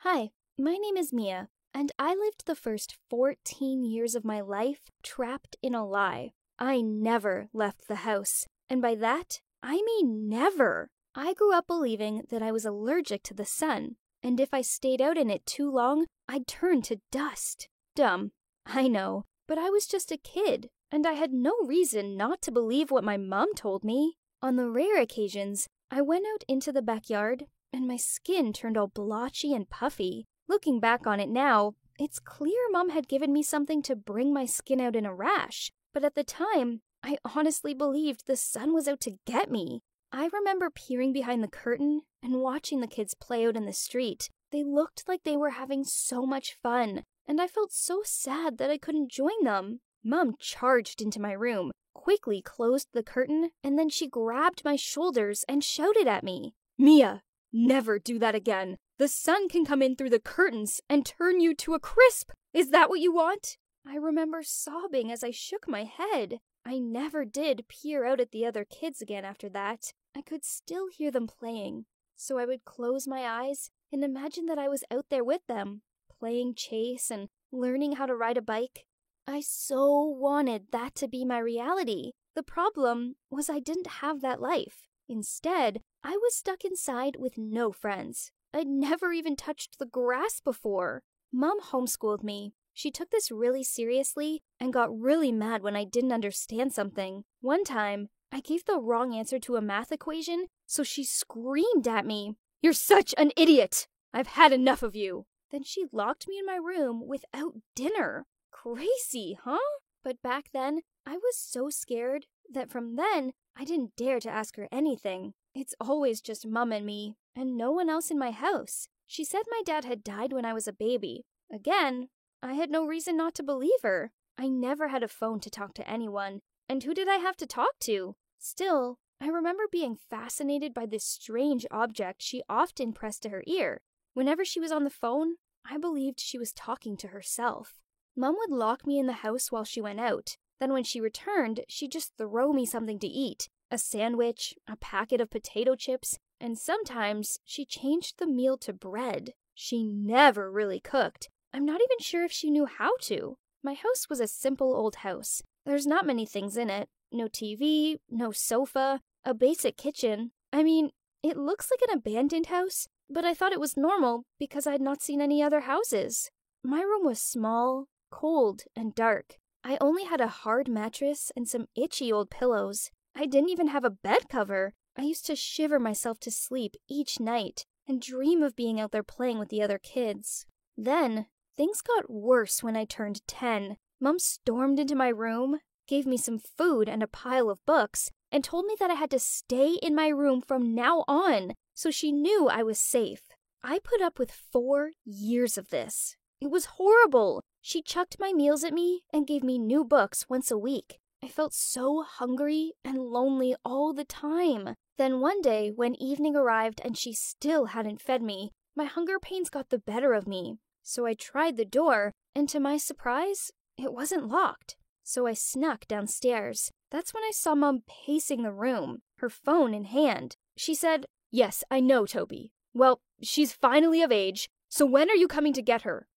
Hi, my name is Mia, and I lived the first 14 years of my life trapped in a lie. I never left the house, and by that, I mean never. I grew up believing that I was allergic to the sun, and if I stayed out in it too long, I'd turn to dust. Dumb, I know, but I was just a kid, and I had no reason not to believe what my mom told me. On the rare occasions, I went out into the backyard, and my skin turned all blotchy and puffy. Looking back on it now, it's clear Mom had given me something to bring my skin out in a rash, but at the time, I honestly believed the sun was out to get me. I remember peering behind the curtain and watching the kids play out in the street. They looked like they were having so much fun, and I felt so sad that I couldn't join them. Mom charged into my room, quickly closed the curtain, and then she grabbed my shoulders and shouted at me, "Mia, never do that again. The sun can come in through the curtains and turn you to a crisp. Is that what you want?" I remember sobbing as I shook my head. I never did peer out at the other kids again after that. I could still hear them playing, so I would close my eyes and imagine that I was out there with them, playing chase and learning how to ride a bike. I so wanted that to be my reality. The problem was I didn't have that life. Instead, I was stuck inside with no friends. I'd never even touched the grass before. Mom homeschooled me. She took this really seriously and got really mad when I didn't understand something. One time, I gave the wrong answer to a math equation, so she screamed at me, "You're such an idiot! I've had enough of you!" Then she locked me in my room without dinner. Crazy, huh? But back then, I was so scared that from then, I didn't dare to ask her anything. It's always just Mom and me, and no one else in my house. She said my dad had died when I was a baby. Again, I had no reason not to believe her. I never had a phone to talk to anyone, and who did I have to talk to? Still, I remember being fascinated by this strange object she often pressed to her ear. Whenever she was on the phone, I believed she was talking to herself. Mom would lock me in the house while she went out. Then when she returned, she'd just throw me something to eat. A sandwich, a packet of potato chips, and sometimes she changed the meal to bread. She never really cooked. I'm not even sure if she knew how to. My house was a simple old house. There's not many things in it. No TV, no sofa, a basic kitchen. I mean, it looks like an abandoned house, but I thought it was normal because I'd not seen any other houses. My room was small, cold, and dark. I only had a hard mattress and some itchy old pillows. I didn't even have a bed cover. I used to shiver myself to sleep each night and dream of being out there playing with the other kids. Then, things got worse when I turned 10. Mom stormed into my room, gave me some food and a pile of books, and told me that I had to stay in my room from now on, so she knew I was safe. I put up with 4 years of this. It was horrible. She chucked my meals at me and gave me new books once a week. I felt so hungry and lonely all the time. Then one day, when evening arrived and she still hadn't fed me, my hunger pains got the better of me. So I tried the door, and to my surprise, it wasn't locked. So I snuck downstairs. That's when I saw Mom pacing the room, her phone in hand. She said, "Yes, I know, Toby. Well, she's finally of age, so when are you coming to get her?"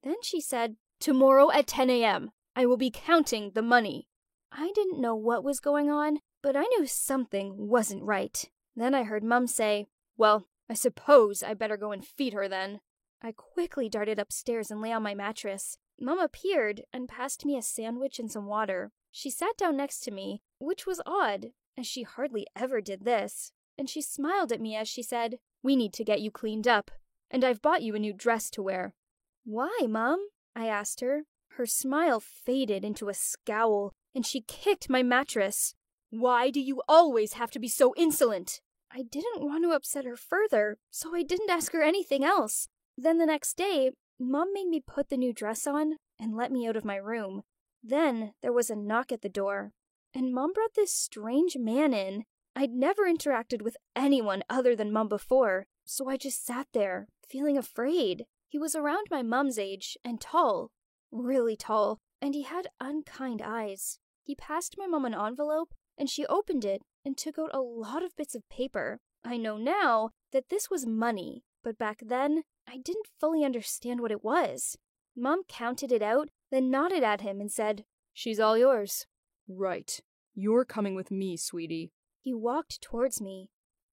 Then she said, "Tomorrow at 10 a.m. I will be counting the money." I didn't know what was going on, but I knew something wasn't right. Then I heard Mom say, "Well, I suppose I better go and feed her then." I quickly darted upstairs and lay on my mattress. Mom appeared and passed me a sandwich and some water. She sat down next to me, which was odd, as she hardly ever did this. And she smiled at me as she said, "We need to get you cleaned up, and I've bought you a new dress to wear." "Why, Mom?" I asked her. Her smile faded into a scowl, and she kicked my mattress. "Why do you always have to be so insolent?" I didn't want to upset her further, so I didn't ask her anything else. Then the next day, Mom made me put the new dress on and let me out of my room. Then there was a knock at the door, and Mom brought this strange man in. I'd never interacted with anyone other than Mom before, so I just sat there, feeling afraid. He was around my mom's age and tall, really tall, and he had unkind eyes. He passed my mom an envelope, and she opened it and took out a lot of bits of paper. I know now that this was money, but back then, I didn't fully understand what it was. Mom counted it out, then nodded at him and said, "She's all yours." "Right. You're coming with me, sweetie." He walked towards me.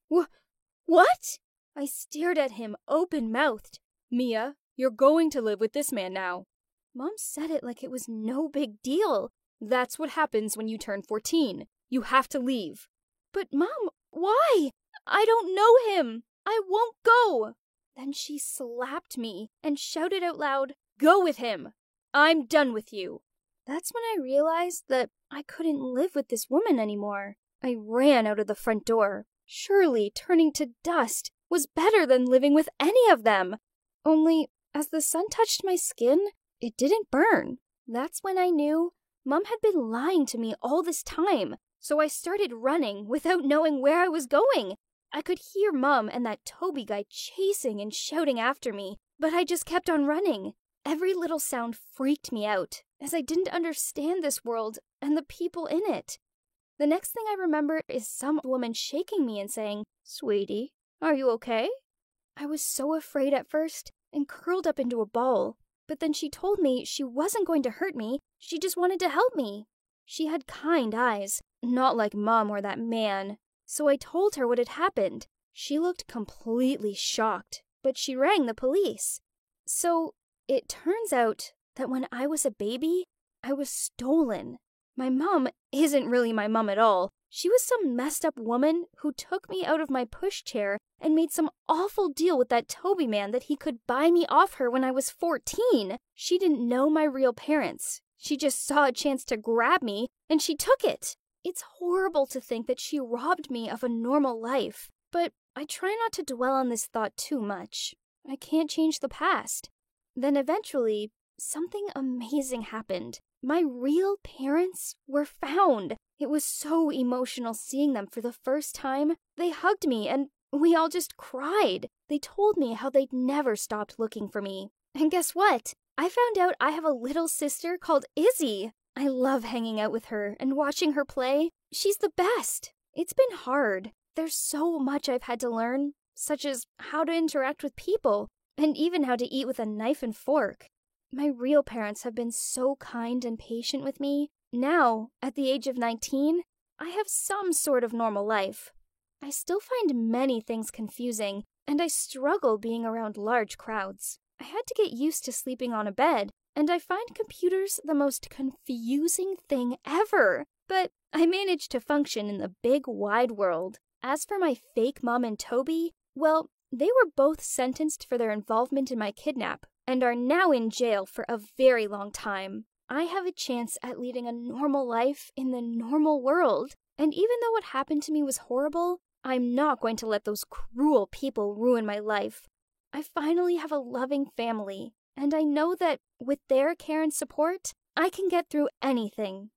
What? I stared at him open-mouthed. "Mia, you're going to live with this man now." Mom said it like it was no big deal. "That's what happens when you turn 14. You have to leave." "But Mom, why? I don't know him. I won't go." Then she slapped me and shouted out loud, "Go with him! I'm done with you." That's when I realized that I couldn't live with this woman anymore. I ran out of the front door. Surely turning to dust was better than living with any of them. Only, as the sun touched my skin, it didn't burn. That's when I knew Mom had been lying to me all this time. So I started running without knowing where I was going. I could hear Mom and that Toby guy chasing and shouting after me, but I just kept on running. Every little sound freaked me out, as I didn't understand this world and the people in it. The next thing I remember is some woman shaking me and saying, "Sweetie, are you okay?" I was so afraid at first and curled up into a ball, but then she told me she wasn't going to hurt me, she just wanted to help me. She had kind eyes, not like Mom or that man. So I told her what had happened. She looked completely shocked, but she rang the police. So it turns out that when I was a baby, I was stolen. My mom isn't really my mom at all. She was some messed up woman who took me out of my pushchair and made some awful deal with that Toby man that he could buy me off her when I was 14. She didn't know my real parents. She just saw a chance to grab me, and she took it. It's horrible to think that she robbed me of a normal life, but I try not to dwell on this thought too much. I can't change the past. Then eventually, something amazing happened. My real parents were found. It was so emotional seeing them for the first time. They hugged me and we all just cried. They told me how they'd never stopped looking for me. And guess what? I found out I have a little sister called Izzy. I love hanging out with her and watching her play. She's the best. It's been hard. There's so much I've had to learn, such as how to interact with people, and even how to eat with a knife and fork. My real parents have been so kind and patient with me. Now, at the age of 19, I have some sort of normal life. I still find many things confusing, and I struggle being around large crowds. I had to get used to sleeping on a bed, and I find computers the most confusing thing ever. But I managed to function in the big, wide world. As for my fake mom and Toby, well, they were both sentenced for their involvement in my kidnap, and are now in jail for a very long time. I have a chance at leading a normal life in the normal world, and even though what happened to me was horrible, I'm not going to let those cruel people ruin my life. I finally have a loving family, and I know that with their care and support, I can get through anything.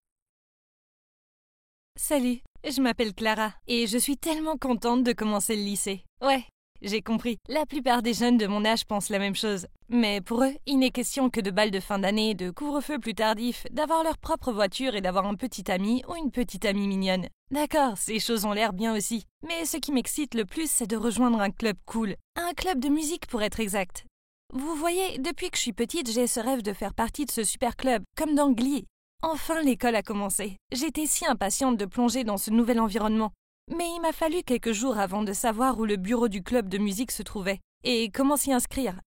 Salut, je m'appelle Clara et je suis tellement contente de commencer le lycée. Ouais, j'ai compris. La plupart des jeunes de mon âge pensent la même chose. Mais pour eux, il n'est question que de bals de fin d'année, de couvre-feu plus tardif, d'avoir leur propre voiture et d'avoir un petit ami ou une petite amie mignonne. D'accord, ces choses ont l'air bien aussi. Mais ce qui m'excite le plus, c'est de rejoindre un club cool. Un club de musique pour être exact. Vous voyez, depuis que je suis petite, j'ai ce rêve de faire partie de ce super club, comme dans Glee. Enfin, l'école a commencé. J'étais si impatiente de plonger dans ce nouvel environnement. Mais il m'a fallu quelques jours avant de savoir où le bureau du club de musique se trouvait et comment s'y inscrire.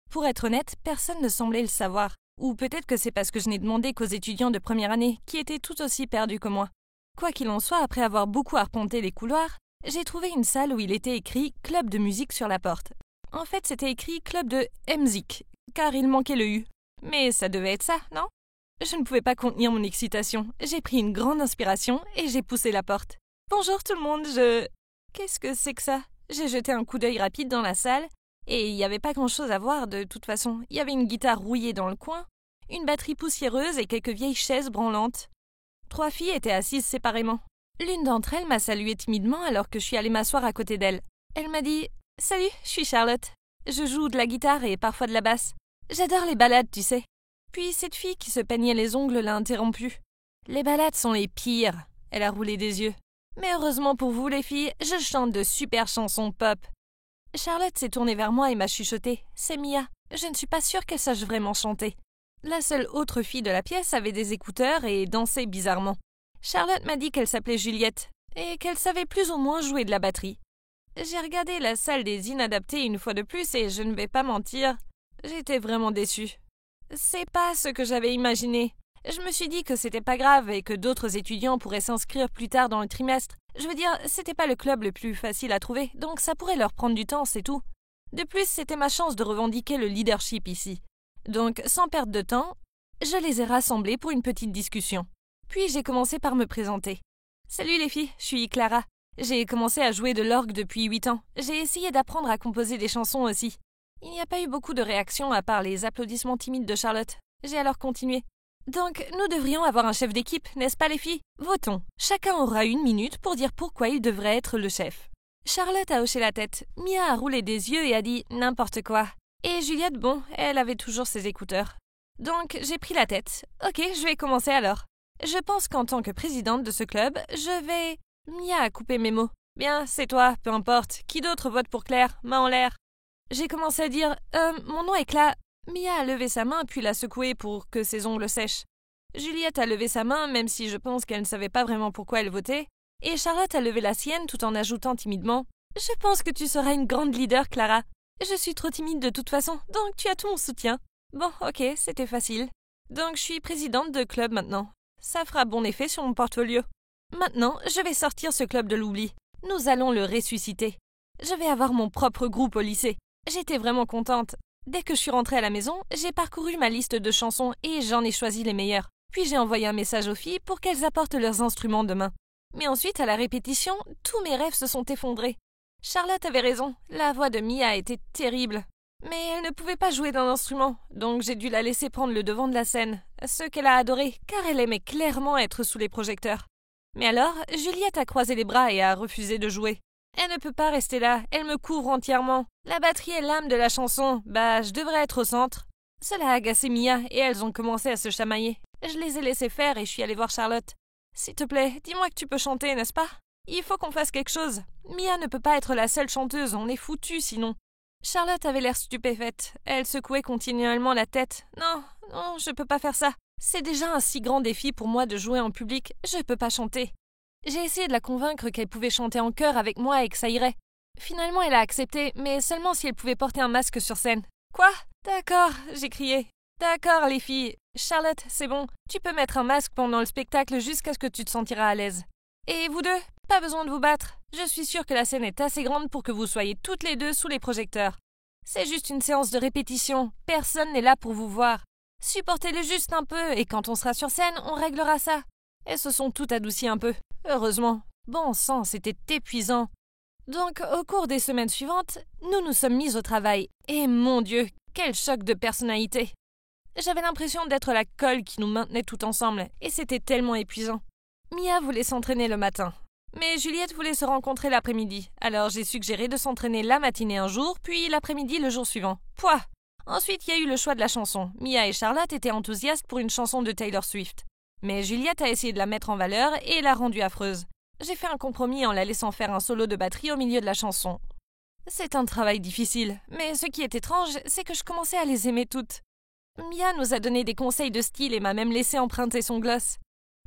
Pour être honnête, personne ne semblait le savoir. Ou peut-être que c'est parce que je n'ai demandé qu'aux étudiants de première année, qui étaient tout aussi perdus que moi. Quoi qu'il en soit, après avoir beaucoup arpenté les couloirs, j'ai trouvé une salle où il était écrit « Club de musique » sur la porte. En fait, c'était écrit « Club de MZIC », car il manquait le « U ». Mais ça devait être ça, non? Je ne pouvais pas contenir mon excitation. J'ai pris une grande inspiration et j'ai poussé la porte. « Bonjour tout le monde, Qu'est-ce que c'est que ça? J'ai jeté un coup d'œil rapide dans la salle, et il n'y avait pas grand-chose à voir de toute façon. Il y avait une guitare rouillée dans le coin, une batterie poussiéreuse et quelques vieilles chaises branlantes. 3 filles étaient assises séparément. L'une d'entre elles m'a salué timidement alors que je suis allée m'asseoir à côté d'elle. Elle m'a dit « Salut, je suis Charlotte. Je joue de la guitare et parfois de la basse. J'adore les ballades, tu sais. » Puis cette fille qui se peignait les ongles l'a interrompue. « Les ballades sont les pires. » Elle a roulé des yeux. « Mais heureusement pour vous les filles, je chante de super chansons pop. » Charlotte s'est tournée vers moi et m'a chuchoté « C'est Mia, je ne suis pas sûre qu'elle sache vraiment chanter. » La seule autre fille de la pièce avait des écouteurs et dansait bizarrement. Charlotte m'a dit qu'elle s'appelait Juliette et qu'elle savait plus ou moins jouer de la batterie. J'ai regardé la salle des inadaptés une fois de plus et je ne vais pas mentir, j'étais vraiment déçue. C'est pas ce que j'avais imaginé. Je me suis dit que c'était pas grave et que d'autres étudiants pourraient s'inscrire plus tard dans le trimestre. Je veux dire, c'était pas le club le plus facile à trouver, donc ça pourrait leur prendre du temps, c'est tout. De plus, c'était ma chance de revendiquer le leadership ici. Donc, sans perdre de temps, je les ai rassemblés pour une petite discussion. Puis j'ai commencé par me présenter. « Salut les filles, je suis Clara. J'ai commencé à jouer de l'orgue depuis 8 ans. J'ai essayé d'apprendre à composer des chansons aussi. » Il n'y a pas eu beaucoup de réactions à part les applaudissements timides de Charlotte. J'ai alors continué. « Donc, nous devrions avoir un chef d'équipe, n'est-ce pas les filles? Votons. Chacun aura 1 minute pour dire pourquoi il devrait être le chef. » Charlotte a hoché la tête. Mia a roulé des yeux et a dit « n'importe quoi ». Et Juliette, bon, elle avait toujours ses écouteurs. Donc, j'ai pris la tête. Ok, je vais commencer alors. Je pense qu'en tant que présidente de ce club, je vais... Mia a coupé mes mots. Bien, c'est toi, peu importe. Qui d'autre vote pour Claire? Main en l'air. J'ai commencé à dire mon nom est Cla... Mia a levé sa main puis l'a secouée pour que ses ongles sèchent. Juliette a levé sa main, même si je pense qu'elle ne savait pas vraiment pourquoi elle votait. Et Charlotte a levé la sienne tout en ajoutant timidement « Je pense que tu seras une grande leader, Clara. Je suis trop timide de toute façon, donc tu as tout mon soutien. » Bon, ok, c'était facile. Donc je suis présidente de club maintenant. Ça fera bon effet sur mon portfolio. Maintenant, je vais sortir ce club de l'oubli. Nous allons le ressusciter. Je vais avoir mon propre groupe au lycée. J'étais vraiment contente. Dès que je suis rentrée à la maison, j'ai parcouru ma liste de chansons et j'en ai choisi les meilleures. Puis j'ai envoyé un message aux filles pour qu'elles apportent leurs instruments demain. Mais ensuite, à la répétition, tous mes rêves se sont effondrés. Charlotte avait raison, la voix de Mia était terrible. Mais elle ne pouvait pas jouer d'un instrument, donc j'ai dû la laisser prendre le devant de la scène, ce qu'elle a adoré, car elle aimait clairement être sous les projecteurs. Mais alors, Juliette a croisé les bras et a refusé de jouer. Elle ne peut pas rester là, elle me couvre entièrement. La batterie est l'âme de la chanson, je devrais être au centre. Cela a agacé Mia et elles ont commencé à se chamailler. Je les ai laissées faire et je suis allée voir Charlotte. S'il te plaît, dis-moi que tu peux chanter, n'est-ce pas? Il faut qu'on fasse quelque chose. Mia ne peut pas être la seule chanteuse, on est foutus sinon. Charlotte avait l'air stupéfaite. Elle secouait continuellement la tête. Non, je peux pas faire ça. C'est déjà un si grand défi pour moi de jouer en public, je peux pas chanter. J'ai essayé de la convaincre qu'elle pouvait chanter en chœur avec moi et que ça irait. Finalement, elle a accepté, mais seulement si elle pouvait porter un masque sur scène. Quoi? D'accord, j'ai crié. D'accord, les filles. Charlotte, c'est bon. Tu peux mettre un masque pendant le spectacle jusqu'à ce que tu te sentiras à l'aise. Et vous deux, pas besoin de vous battre. Je suis sûre que la scène est assez grande pour que vous soyez toutes les deux sous les projecteurs. C'est juste une séance de répétition. Personne n'est là pour vous voir. Supportez-le juste un peu et quand on sera sur scène, on réglera ça. Elles se sont toutes adoucies un peu. Heureusement. Bon sang, c'était épuisant. Donc, au cours des semaines suivantes, nous nous sommes mis au travail. Et mon Dieu, quel choc de personnalité! J'avais l'impression d'être la colle qui nous maintenait tout ensemble, et c'était tellement épuisant. Mia voulait s'entraîner le matin, mais Juliette voulait se rencontrer l'après-midi, alors j'ai suggéré de s'entraîner la matinée un jour, puis l'après-midi le jour suivant. Pouah! Ensuite, il y a eu le choix de la chanson. Mia et Charlotte étaient enthousiastes pour une chanson de Taylor Swift. Mais Juliette a essayé de la mettre en valeur et l'a rendue affreuse. J'ai fait un compromis en la laissant faire un solo de batterie au milieu de la chanson. C'est un travail difficile, mais ce qui est étrange, c'est que je commençais à les aimer toutes. Mia nous a donné des conseils de style et m'a même laissé emprunter son gloss.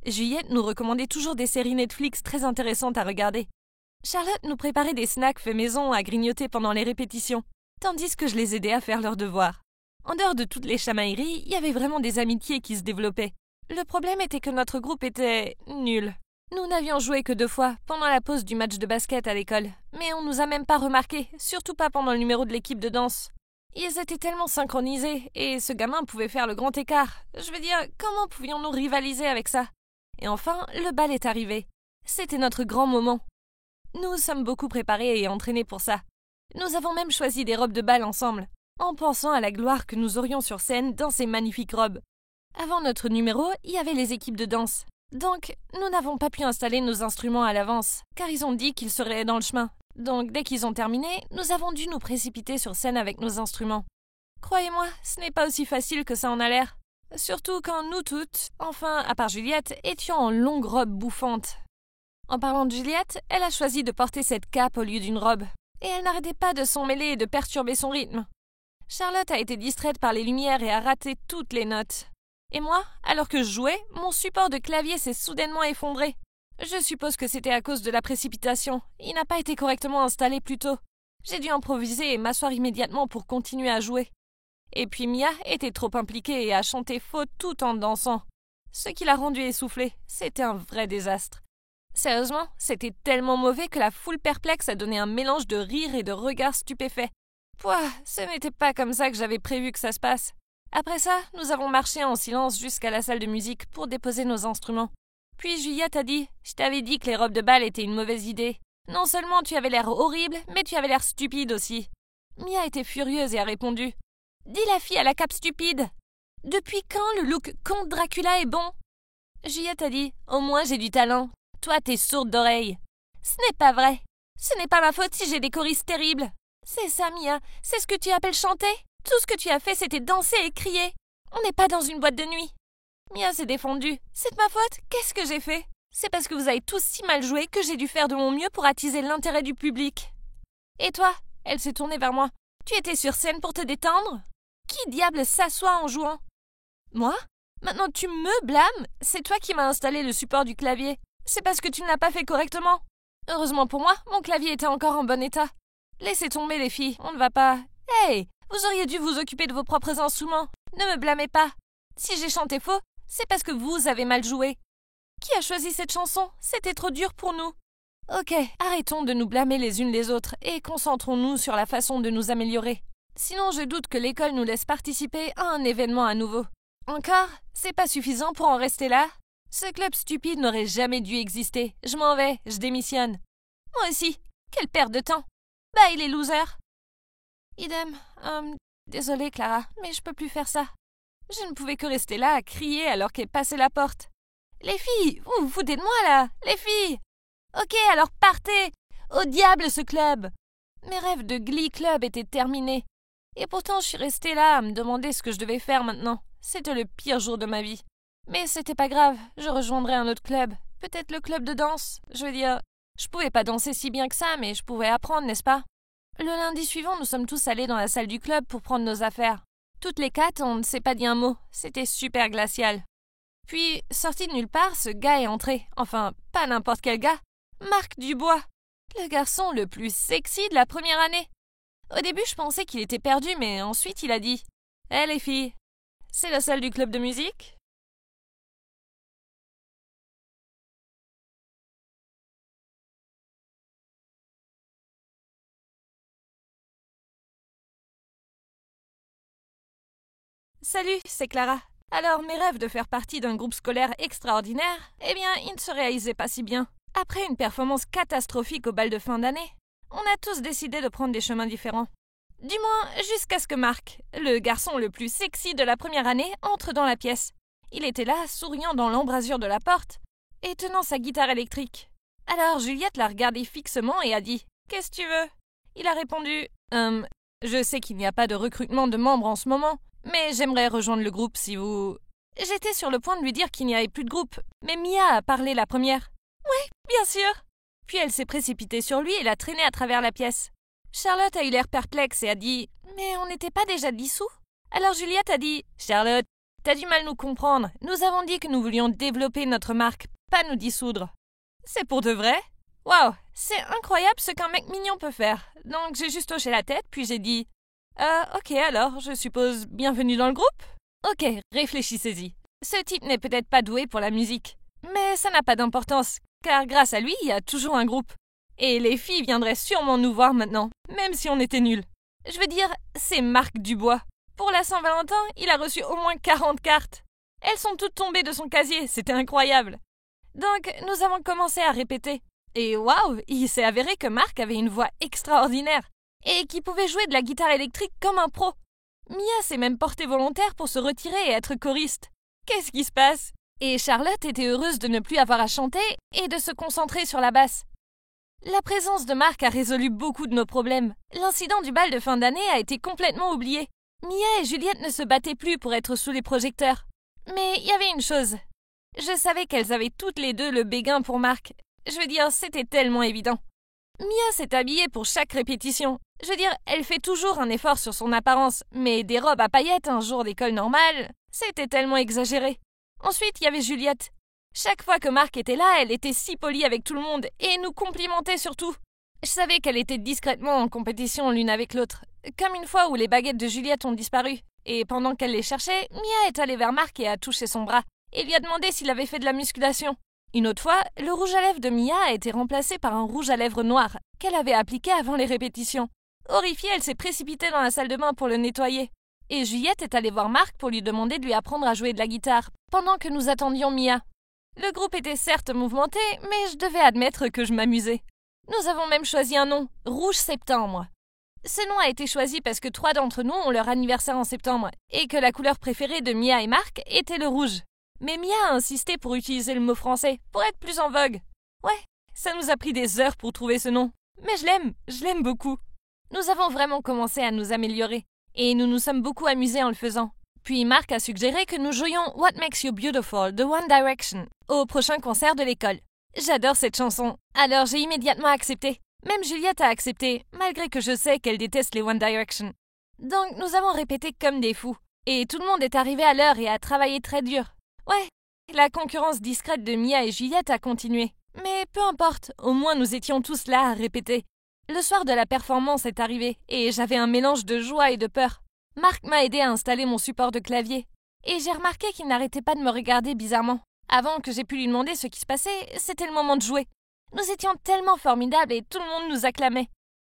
Juliette nous recommandait toujours des séries Netflix très intéressantes à regarder. Charlotte nous préparait des snacks faits maison à grignoter pendant les répétitions, tandis que je les aidais à faire leurs devoirs. En dehors de toutes les chamailleries, il y avait vraiment des amitiés qui se développaient. Le problème était que notre groupe était nul. Nous n'avions joué que 2 fois, pendant la pause du match de basket à l'école. Mais on nous a même pas remarqués, surtout pas pendant le numéro de l'équipe de danse. Ils étaient tellement synchronisés, et ce gamin pouvait faire le grand écart. Je veux dire, comment pouvions-nous rivaliser avec ça? Et enfin, le bal est arrivé. C'était notre grand moment. Nous sommes beaucoup préparés et entraînés pour ça. Nous avons même choisi des robes de bal ensemble, en pensant à la gloire que nous aurions sur scène dans ces magnifiques robes. Avant notre numéro, il y avait les équipes de danse. Donc, nous n'avons pas pu installer nos instruments à l'avance, car ils ont dit qu'ils seraient dans le chemin. Donc, dès qu'ils ont terminé, nous avons dû nous précipiter sur scène avec nos instruments. Croyez-moi, ce n'est pas aussi facile que ça en a l'air. Surtout quand nous toutes, enfin, à part Juliette, étions en longue robe bouffante. En parlant de Juliette, elle a choisi de porter cette cape au lieu d'une robe. et elle n'arrêtait pas de s'en mêler et de perturber son rythme. Charlotte a été distraite par les lumières et a raté toutes les notes. Et moi, alors que je jouais, mon support de clavier s'est soudainement effondré. Je suppose que c'était à cause de la précipitation. Il n'a pas été correctement installé plus tôt. J'ai dû improviser et m'asseoir immédiatement pour continuer à jouer. Et puis Mia était trop impliquée et a chanté faux tout en dansant. Ce qui l'a rendue essoufflée. C'était un vrai désastre. Sérieusement, c'était tellement mauvais que la foule perplexe a donné un mélange de rire et de regards stupéfaits. Pouah, ce n'était pas comme ça que j'avais prévu que ça se passe. Après ça, nous avons marché en silence jusqu'à la salle de musique pour déposer nos instruments. Puis Juliette a dit « Je t'avais dit que les robes de bal étaient une mauvaise idée. Non seulement tu avais l'air horrible, mais tu avais l'air stupide aussi. » Mia était furieuse et a répondu « Dis la fille à la cape stupide. Depuis quand le look comte Dracula est bon ?» Juliette a dit « Au moins j'ai du talent. Toi, t'es sourde d'oreille. » Ce n'est pas vrai. Ce n'est pas ma faute si j'ai des choristes terribles. C'est ça, Mia. C'est ce que tu appelles chanter? Tout ce que tu as fait, c'était danser et crier. On n'est pas dans une boîte de nuit. Mia s'est défendue. C'est de ma faute? Qu'est-ce que j'ai fait? C'est parce que vous avez tous si mal joué que j'ai dû faire de mon mieux pour attiser l'intérêt du public. Et toi? Elle s'est tournée vers moi. Tu étais sur scène pour te détendre? Qui diable s'assoit en jouant? Moi? Maintenant tu me blâmes? C'est toi qui m'as installé le support du clavier. C'est parce que tu ne l'as pas fait correctement. Heureusement pour moi, mon clavier était encore en bon état. Laissez tomber les filles, on ne va pas... Hey! Vous auriez dû vous occuper de vos propres instruments. Ne me blâmez pas. Si j'ai chanté faux, c'est parce que vous avez mal joué. Qui a choisi cette chanson? C'était trop dur pour nous. Ok, arrêtons de nous blâmer les unes les autres et concentrons-nous sur la façon de nous améliorer. Sinon, je doute que l'école nous laisse participer à un événement à nouveau. Encore? C'est pas suffisant pour en rester là? Ce club stupide n'aurait jamais dû exister. Je m'en vais, je démissionne. Moi aussi. Quelle perte de temps. Bye les losers. Idem. Désolée Clara, mais je peux plus faire ça. Je ne pouvais que rester là à crier alors qu'elle passait la porte. Les filles, vous vous foutez de moi là, les filles. Ok, alors partez. Au diable ce club. Mes rêves de Glee Club étaient terminés. Et pourtant je suis restée là à me demander ce que je devais faire maintenant. C'était le pire jour de ma vie. Mais c'était pas grave, je rejoindrais un autre club. Peut-être le club de danse. Je veux dire, je pouvais pas danser si bien que ça, mais je pouvais apprendre, n'est-ce pas? Le lundi suivant, nous sommes tous allés dans la salle du club pour prendre nos affaires. Toutes les quatre, on ne s'est pas dit un mot. C'était super glacial. Puis, sorti de nulle part, ce gars est entré. Enfin, pas n'importe quel gars. Marc Dubois. Le garçon le plus sexy de la première année. Au début, je pensais qu'il était perdu, mais ensuite il a dit « Hé les filles, c'est la salle du club de musique ?» Salut, c'est Clara. Alors, mes rêves de faire partie d'un groupe scolaire extraordinaire, eh bien, ils ne se réalisaient pas si bien. Après une performance catastrophique au bal de fin d'année, on a tous décidé de prendre des chemins différents. Du moins, jusqu'à ce que Marc, le garçon le plus sexy de la première année, entre dans la pièce. Il était là, souriant dans l'embrasure de la porte, et tenant sa guitare électrique. Alors Juliette l'a regardé fixement et a dit « Qu'est-ce que tu veux ?» Il a répondu « je sais qu'il n'y a pas de recrutement de membres en ce moment, mais j'aimerais rejoindre le groupe si vous... » J'étais sur le point de lui dire qu'il n'y avait plus de groupe, mais Mia a parlé la première. « Oui, bien sûr !» Puis elle s'est précipitée sur lui et l'a traîné à travers la pièce. Charlotte a eu l'air perplexe et a dit « Mais on n'était pas déjà dissous ?» Alors Juliette a dit « Charlotte, t'as du mal nous comprendre. Nous avons dit que nous voulions développer notre marque, pas nous dissoudre. » C'est pour de vrai? Waouh, c'est incroyable ce qu'un mec mignon peut faire. Donc j'ai juste hoché la tête, puis j'ai dit ok alors, je suppose bienvenue dans le groupe? Ok, réfléchissez-y. Ce type n'est peut-être pas doué pour la musique. Mais ça n'a pas d'importance, car grâce à lui, il y a toujours un groupe. Et les filles viendraient sûrement nous voir maintenant, même si on était nuls. Je veux dire, c'est Marc Dubois. Pour la Saint-Valentin, il a reçu au moins 40 cartes. Elles sont toutes tombées de son casier, c'était incroyable. Donc, nous avons commencé à répéter. Et waouh, il s'est avéré que Marc avait une voix extraordinaire et qu'il pouvait jouer de la guitare électrique comme un pro. Mia s'est même portée volontaire pour se retirer et être choriste. Qu'est-ce qui se passe? Et Charlotte était heureuse de ne plus avoir à chanter et de se concentrer sur la basse. La présence de Marc a résolu beaucoup de nos problèmes. L'incident du bal de fin d'année a été complètement oublié. Mia et Juliette ne se battaient plus pour être sous les projecteurs. Mais il y avait une chose. Je savais qu'elles avaient toutes les deux le béguin pour Marc. Je veux dire, c'était tellement évident. Mia s'est habillée pour chaque répétition. Je veux dire, elle fait toujours un effort sur son apparence, mais des robes à paillettes un jour d'école normale, c'était tellement exagéré. Ensuite, il y avait Juliette. Chaque fois que Marc était là, elle était si polie avec tout le monde et nous complimentait surtout. Je savais qu'elle était discrètement en compétition l'une avec l'autre, comme une fois où les baguettes de Juliette ont disparu. Et pendant qu'elle les cherchait, Mia est allée vers Marc et a touché son bras, et lui a demandé s'il avait fait de la musculation. Une autre fois, le rouge à lèvres de Mia a été remplacé par un rouge à lèvres noir, qu'elle avait appliqué avant les répétitions. Horrifiée, elle s'est précipitée dans la salle de bain pour le nettoyer. Et Juliette est allée voir Marc pour lui demander de lui apprendre à jouer de la guitare, pendant que nous attendions Mia. Le groupe était certes mouvementé, mais je devais admettre que je m'amusais. Nous avons même choisi un nom, Rouge Septembre. Ce nom a été choisi parce que 3 d'entre nous ont leur anniversaire en septembre, et que la couleur préférée de Mia et Marc était le rouge. Mais Mia a insisté pour utiliser le mot français, pour être plus en vogue. Ouais, ça nous a pris des heures pour trouver ce nom. Mais je l'aime beaucoup. Nous avons vraiment commencé à nous améliorer, et nous nous sommes beaucoup amusés en le faisant. Puis Marc a suggéré que nous jouions What Makes You Beautiful de One Direction au prochain concert de l'école. J'adore cette chanson, alors j'ai immédiatement accepté. Même Juliette a accepté, malgré que je sais qu'elle déteste les One Direction. Donc nous avons répété comme des fous, et tout le monde est arrivé à l'heure et a travaillé très dur. Ouais, la concurrence discrète de Mia et Juliette a continué. Mais peu importe, au moins nous étions tous là à répéter. Le soir de la performance est arrivé, et j'avais un mélange de joie et de peur. Marc m'a aidé à installer mon support de clavier, et j'ai remarqué qu'il n'arrêtait pas de me regarder bizarrement. Avant que j'aie pu lui demander ce qui se passait, c'était le moment de jouer. Nous étions tellement formidables et tout le monde nous acclamait.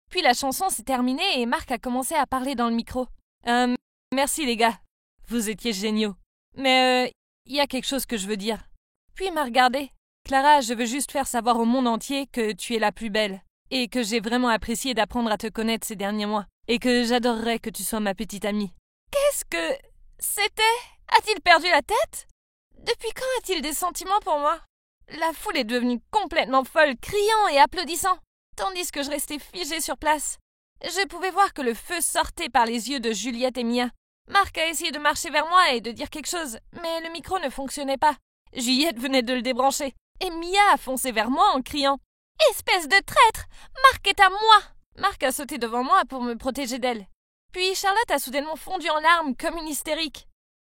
Puis la chanson s'est terminée et Marc a commencé à parler dans le micro. Merci les gars, vous étiez géniaux. Mais il y a quelque chose que je veux dire. Puis il m'a regardé. Clara, je veux juste faire savoir au monde entier que tu es la plus belle, et que j'ai vraiment apprécié d'apprendre à te connaître ces derniers mois, et que j'adorerais que tu sois ma petite amie. Qu'est-ce que c'était? A-t-il perdu la tête? Depuis quand a-t-il des sentiments pour moi? La foule est devenue complètement folle, criant et applaudissant, tandis que je restais figée sur place. Je pouvais voir que le feu sortait par les yeux de Juliette et Mia. Marc a essayé de marcher vers moi et de dire quelque chose, mais le micro ne fonctionnait pas. Juliette venait de le débrancher, et Mia a foncé vers moi en criant « Espèce de traître! Marc est à moi !» Marc a sauté devant moi pour me protéger d'elle. Puis Charlotte a soudainement fondu en larmes comme une hystérique.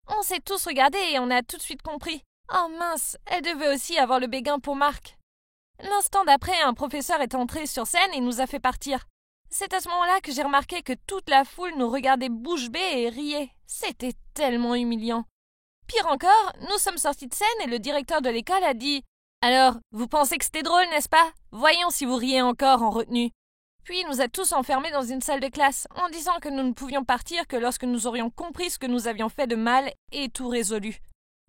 On s'est tous regardés et on a tout de suite compris. Oh mince, elle devait aussi avoir le béguin pour Marc. L'instant d'après, un professeur est entré sur scène et nous a fait partir. C'est à ce moment-là que j'ai remarqué que toute la foule nous regardait bouche bée et riait. C'était tellement humiliant. Pire encore, nous sommes sortis de scène et le directeur de l'école a dit « Alors, vous pensez que c'était drôle, n'est-ce pas? Voyons si vous riez encore en retenue. » Puis il nous a tous enfermés dans une salle de classe en disant que nous ne pouvions partir que lorsque nous aurions compris ce que nous avions fait de mal et tout résolu.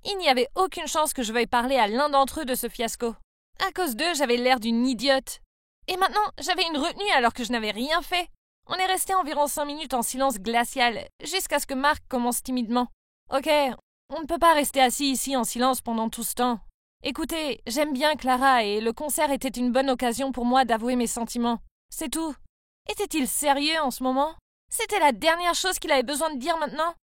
Il n'y avait aucune chance que je veuille parler à l'un d'entre eux de ce fiasco. À cause d'eux, j'avais l'air d'une idiote. Et maintenant, j'avais une retenue alors que je n'avais rien fait. On est resté environ 5 minutes en silence glacial, jusqu'à ce que Marc commence timidement. Ok, on ne peut pas rester assis ici en silence pendant tout ce temps. Écoutez, j'aime bien Clara et le concert était une bonne occasion pour moi d'avouer mes sentiments. C'est tout. Était-il sérieux en ce moment? C'était la dernière chose qu'il avait besoin de dire maintenant?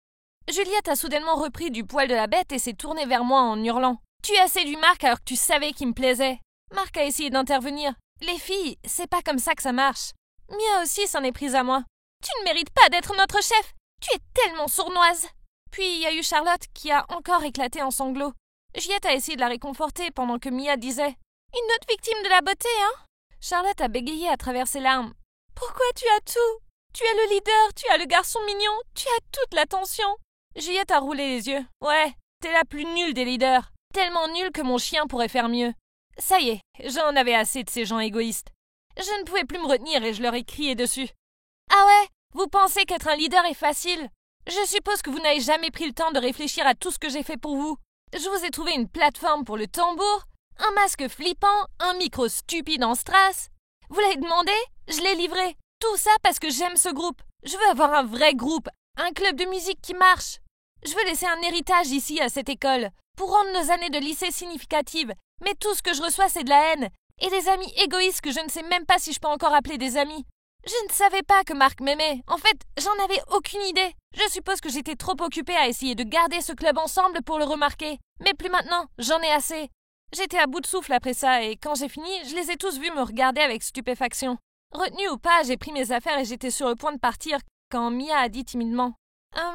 Juliette a soudainement repris du poil de la bête et s'est tournée vers moi en hurlant. « Tu as séduit Marc alors que tu savais qu'il me plaisait. » Marc a essayé d'intervenir. « Les filles, c'est pas comme ça que ça marche. » Mia aussi s'en est prise à moi. « Tu ne mérites pas d'être notre chef. Tu es tellement sournoise. » Puis il y a eu Charlotte qui a encore éclaté en sanglots. Juliette a essayé de la réconforter pendant que Mia disait « Une autre victime de la beauté, hein ?» Charlotte a bégayé à travers ses larmes. « Pourquoi tu as tout? Tu as le leader, tu as le garçon mignon, tu as toute l'attention. » Juliette a roulé les yeux. « Ouais, t'es la plus nulle des leaders. Tellement nulle que mon chien pourrait faire mieux. » Ça y est, j'en avais assez de ces gens égoïstes. Je ne pouvais plus me retenir et je leur ai crié dessus. « Ah ouais? Vous pensez qu'être un leader est facile? Je suppose que vous n'avez jamais pris le temps de réfléchir à tout ce que j'ai fait pour vous. Je vous ai trouvé une plateforme pour le tambour, un masque flippant, un micro stupide en strass. Vous l'avez demandé? Je l'ai livré. Tout ça parce que j'aime ce groupe. Je veux avoir un vrai groupe, un club de musique qui marche. Je veux laisser un héritage ici à cette école, pour rendre nos années de lycée significatives. Mais tout ce que je reçois, c'est de la haine. Et des amis égoïstes que je ne sais même pas si je peux encore appeler des amis. Je ne savais pas que Marc m'aimait. En fait, j'en avais aucune idée. Je suppose que j'étais trop occupée à essayer de garder ce club ensemble pour le remarquer. Mais plus maintenant, j'en ai assez. J'étais à bout de souffle après ça et quand j'ai fini, je les ai tous vus me regarder avec stupéfaction. Retenue ou pas, j'ai pris mes affaires et j'étais sur le point de partir quand Mia a dit timidement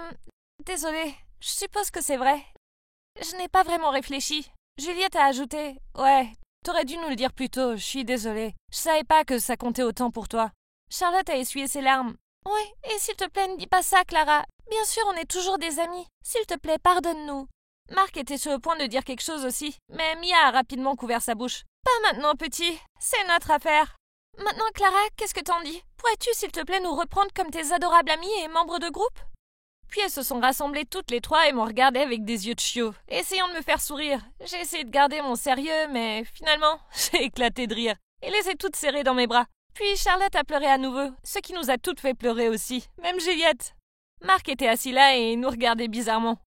« Désolée, je suppose que c'est vrai. Je n'ai pas vraiment réfléchi. » Juliette a ajouté « Ouais, t'aurais dû nous le dire plus tôt, je suis désolée. Je savais pas que ça comptait autant pour toi. » Charlotte a essuyé ses larmes. « Ouais, et s'il te plaît, ne dis pas ça, Clara. Bien sûr, on est toujours des amis. S'il te plaît, pardonne-nous. » Marc était sur le point de dire quelque chose aussi, mais Mia a rapidement couvert sa bouche. « Pas maintenant, petit. C'est notre affaire. » Maintenant, Clara, qu'est-ce que t'en dis? Pourrais-tu, s'il te plaît, nous reprendre comme tes adorables amis et membres de groupe? Puis elles se sont rassemblées toutes les trois et m'ont regardé avec des yeux de chiot, essayant de me faire sourire. J'ai essayé de garder mon sérieux, mais finalement, j'ai éclaté de rire et les ai toutes serrées dans mes bras. Puis Charlotte a pleuré à nouveau, ce qui nous a toutes fait pleurer aussi, même Juliette. Marc était assis là et nous regardait bizarrement.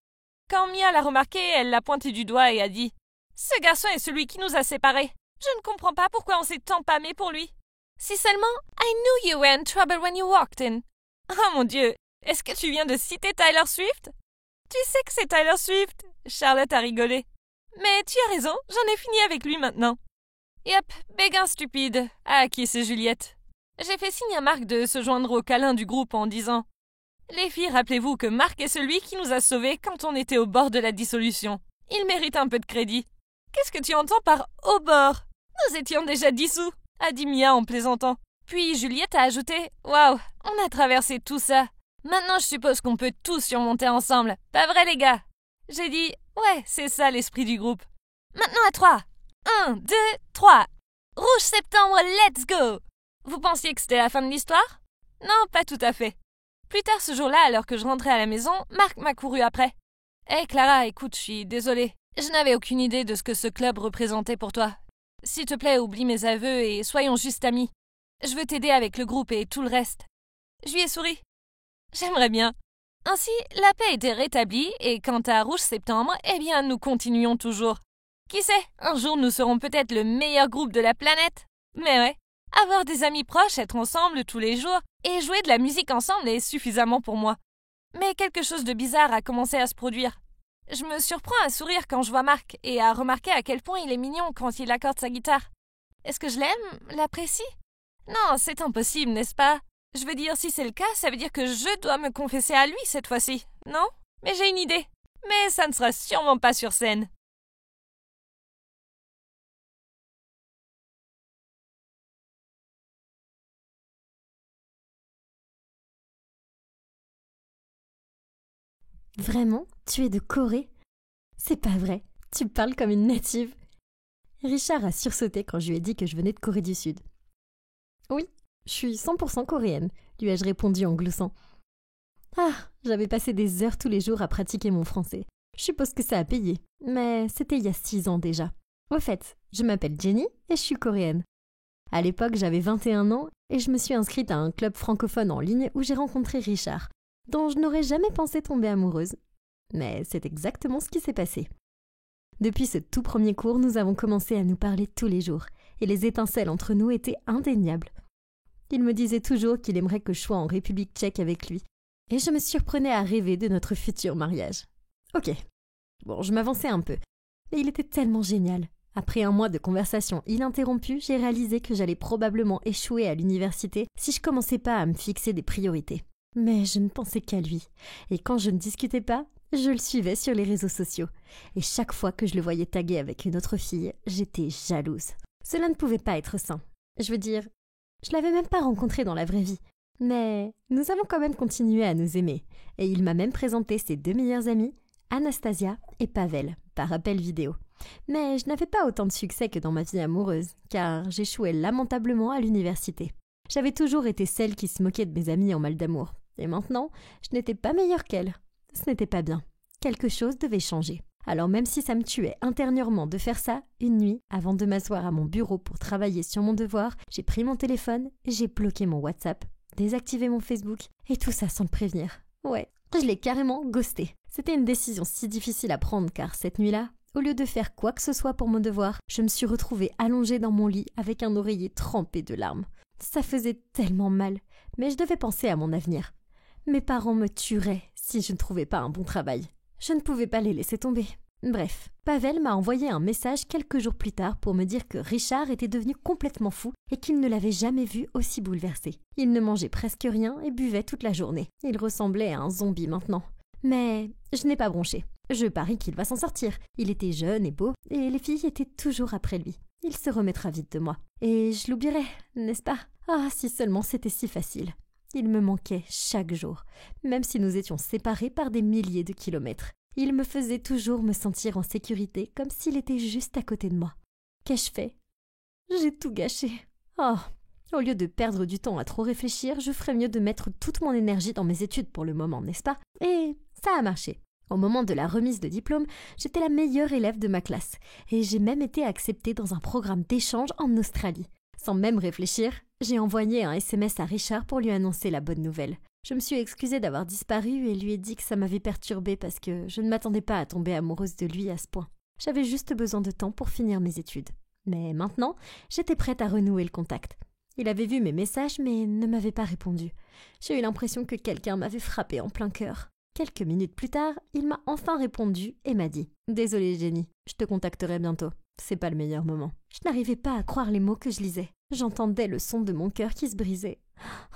Quand Mia l'a remarqué, elle l'a pointé du doigt et a dit « Ce garçon est celui qui nous a séparés. Je ne comprends pas pourquoi on s'est tant pâmé pour lui. » Si seulement « I knew you were in trouble when you walked in. » Oh mon Dieu, est-ce que tu viens de citer Tyler Swift? Tu sais que c'est Tyler Swift. Charlotte a rigolé. Mais tu as raison, j'en ai fini avec lui maintenant. Yep, béguin stupide, a acquiescé Juliette. J'ai fait signe à Marc de se joindre au câlin du groupe en disant « Les filles, rappelez-vous que Marc est celui qui nous a sauvés quand on était au bord de la dissolution. Il mérite un peu de crédit. » Qu'est-ce que tu entends par « au bord » ? Nous étions déjà dissous, a dit Mia en plaisantant. Puis Juliette a ajouté « Waouh, on a traversé tout ça. Maintenant je suppose qu'on peut tous surmonter ensemble. Pas vrai les gars ?» J'ai dit « Ouais, c'est ça l'esprit du groupe. » Maintenant à 3. 1, 2, 3. Rouge septembre, let's go! Vous pensiez que c'était la fin de l'histoire? Non, pas tout à fait. Plus tard ce jour-là, alors que je rentrais à la maison, Marc m'a couru après. « Hé Clara, écoute, je suis désolée. Je n'avais aucune idée de ce que ce club représentait pour toi. S'il te plaît, oublie mes aveux et soyons juste amis. Je veux t'aider avec le groupe et tout le reste. » Je lui ai souri. J'aimerais bien. Ainsi, la paix était rétablie et quant à Rouge Septembre, eh bien, nous continuons toujours. Qui sait, un jour nous serons peut-être le meilleur groupe de la planète. Mais ouais, avoir des amis proches, être ensemble tous les jours et jouer de la musique ensemble est suffisamment pour moi. Mais quelque chose de bizarre a commencé à se produire. Je me surprends à sourire quand je vois Marc et à remarquer à quel point il est mignon quand il accorde sa guitare. Est-ce que je l'aime, l'apprécie? Non, c'est impossible, n'est-ce pas? Je veux dire, si c'est le cas, ça veut dire que je dois me confesser à lui cette fois-ci, non? Mais j'ai une idée. Mais ça ne sera sûrement pas sur scène. Vraiment? Tu es de Corée? C'est pas vrai, tu parles comme une native. Richard a sursauté quand je lui ai dit que je venais de Corée du Sud. Oui, je suis 100% coréenne, lui ai-je répondu en gloussant. Ah, j'avais passé des heures tous les jours à pratiquer mon français. Je suppose que ça a payé, mais c'était il y a 6 ans déjà. Au fait, je m'appelle Jenny et je suis coréenne. À l'époque, j'avais 21 ans et je me suis inscrite à un club francophone en ligne où j'ai rencontré Richard, dont je n'aurais jamais pensé tomber amoureuse. Mais c'est exactement ce qui s'est passé. Depuis ce tout premier cours, nous avons commencé à nous parler tous les jours, et les étincelles entre nous étaient indéniables. Il me disait toujours qu'il aimerait que je sois en République tchèque avec lui, et je me surprenais à rêver de notre futur mariage. Ok, bon, je m'avançais un peu, mais il était tellement génial. Après 1 mois de conversation ininterrompue, j'ai réalisé que j'allais probablement échouer à l'université si je commençais pas à me fixer des priorités. Mais je ne pensais qu'à lui, et quand je ne discutais pas, je le suivais sur les réseaux sociaux. Et chaque fois que je le voyais taguer avec une autre fille, j'étais jalouse. Cela ne pouvait pas être sain. Je veux dire, je l'avais même pas rencontré dans la vraie vie. Mais nous avons quand même continué à nous aimer, et il m'a même présenté ses 2 meilleures amies, Anastasia et Pavel, par appel vidéo. Mais je n'avais pas autant de succès que dans ma vie amoureuse, car j'échouais lamentablement à l'université. J'avais toujours été celle qui se moquait de mes amies en mal d'amour. Et maintenant, je n'étais pas meilleure qu'elle. Ce n'était pas bien. Quelque chose devait changer. Alors même si ça me tuait intérieurement de faire ça, une nuit, avant de m'asseoir à mon bureau pour travailler sur mon devoir, j'ai pris mon téléphone, j'ai bloqué mon WhatsApp, désactivé mon Facebook, et tout ça sans le prévenir. Ouais, je l'ai carrément ghosté. C'était une décision si difficile à prendre car cette nuit-là, au lieu de faire quoi que ce soit pour mon devoir, je me suis retrouvée allongée dans mon lit avec un oreiller trempé de larmes. Ça faisait tellement mal, mais je devais penser à mon avenir. Mes parents me tueraient si je ne trouvais pas un bon travail. Je ne pouvais pas les laisser tomber. Bref, Pavel m'a envoyé un message quelques jours plus tard pour me dire que Richard était devenu complètement fou et qu'il ne l'avait jamais vu aussi bouleversé. Il ne mangeait presque rien et buvait toute la journée. Il ressemblait à un zombie maintenant. Mais je n'ai pas bronché. Je parie qu'il va s'en sortir. Il était jeune et beau, et les filles étaient toujours après lui. Il se remettra vite de moi. Et je l'oublierai, n'est-ce pas? Ah, si seulement c'était si facile. Il me manquait chaque jour, même si nous étions séparés par des milliers de kilomètres. Il me faisait toujours me sentir en sécurité, comme s'il était juste à côté de moi. Qu'ai-je fait? J'ai tout gâché. Oh, au lieu de perdre du temps à trop réfléchir, je ferais mieux de mettre toute mon énergie dans mes études pour le moment, n'est-ce pas? Et ça a marché. Au moment de la remise de diplôme, j'étais la meilleure élève de ma classe, et j'ai même été acceptée dans un programme d'échange en Australie. Sans même réfléchir, j'ai envoyé un SMS à Richard pour lui annoncer la bonne nouvelle. Je me suis excusée d'avoir disparu et lui ai dit que ça m'avait perturbée parce que je ne m'attendais pas à tomber amoureuse de lui à ce point. J'avais juste besoin de temps pour finir mes études. Mais maintenant, j'étais prête à renouer le contact. Il avait vu mes messages mais ne m'avait pas répondu. J'ai eu l'impression que quelqu'un m'avait frappé en plein cœur. Quelques minutes plus tard, il m'a enfin répondu et m'a dit « Désolée Jenny, je te contacterai bientôt. C'est pas le meilleur moment. » Je n'arrivais pas à croire les mots que je lisais. J'entendais le son de mon cœur qui se brisait.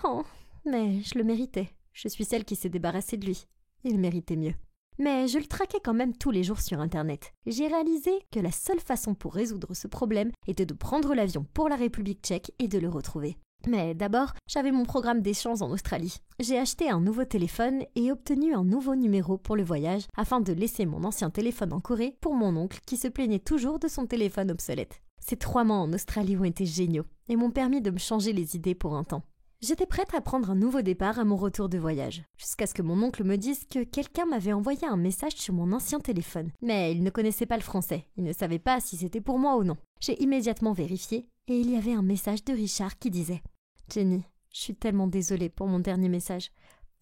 Oh, mais je le méritais. Je suis celle qui s'est débarrassée de lui. Il méritait mieux. Mais je le traquais quand même tous les jours sur Internet. J'ai réalisé que la seule façon pour résoudre ce problème était de prendre l'avion pour la République tchèque et de le retrouver. Mais d'abord, j'avais mon programme d'échange en Australie. J'ai acheté un nouveau téléphone et obtenu un nouveau numéro pour le voyage afin de laisser mon ancien téléphone en Corée pour mon oncle qui se plaignait toujours de son téléphone obsolète. Ces 3 mois en Australie ont été géniaux et m'ont permis de me changer les idées pour un temps. J'étais prête à prendre un nouveau départ à mon retour de voyage, jusqu'à ce que mon oncle me dise que quelqu'un m'avait envoyé un message sur mon ancien téléphone. Mais il ne connaissait pas le français, il ne savait pas si c'était pour moi ou non. J'ai immédiatement vérifié et il y avait un message de Richard qui disait « Jenny, je suis tellement désolée pour mon dernier message.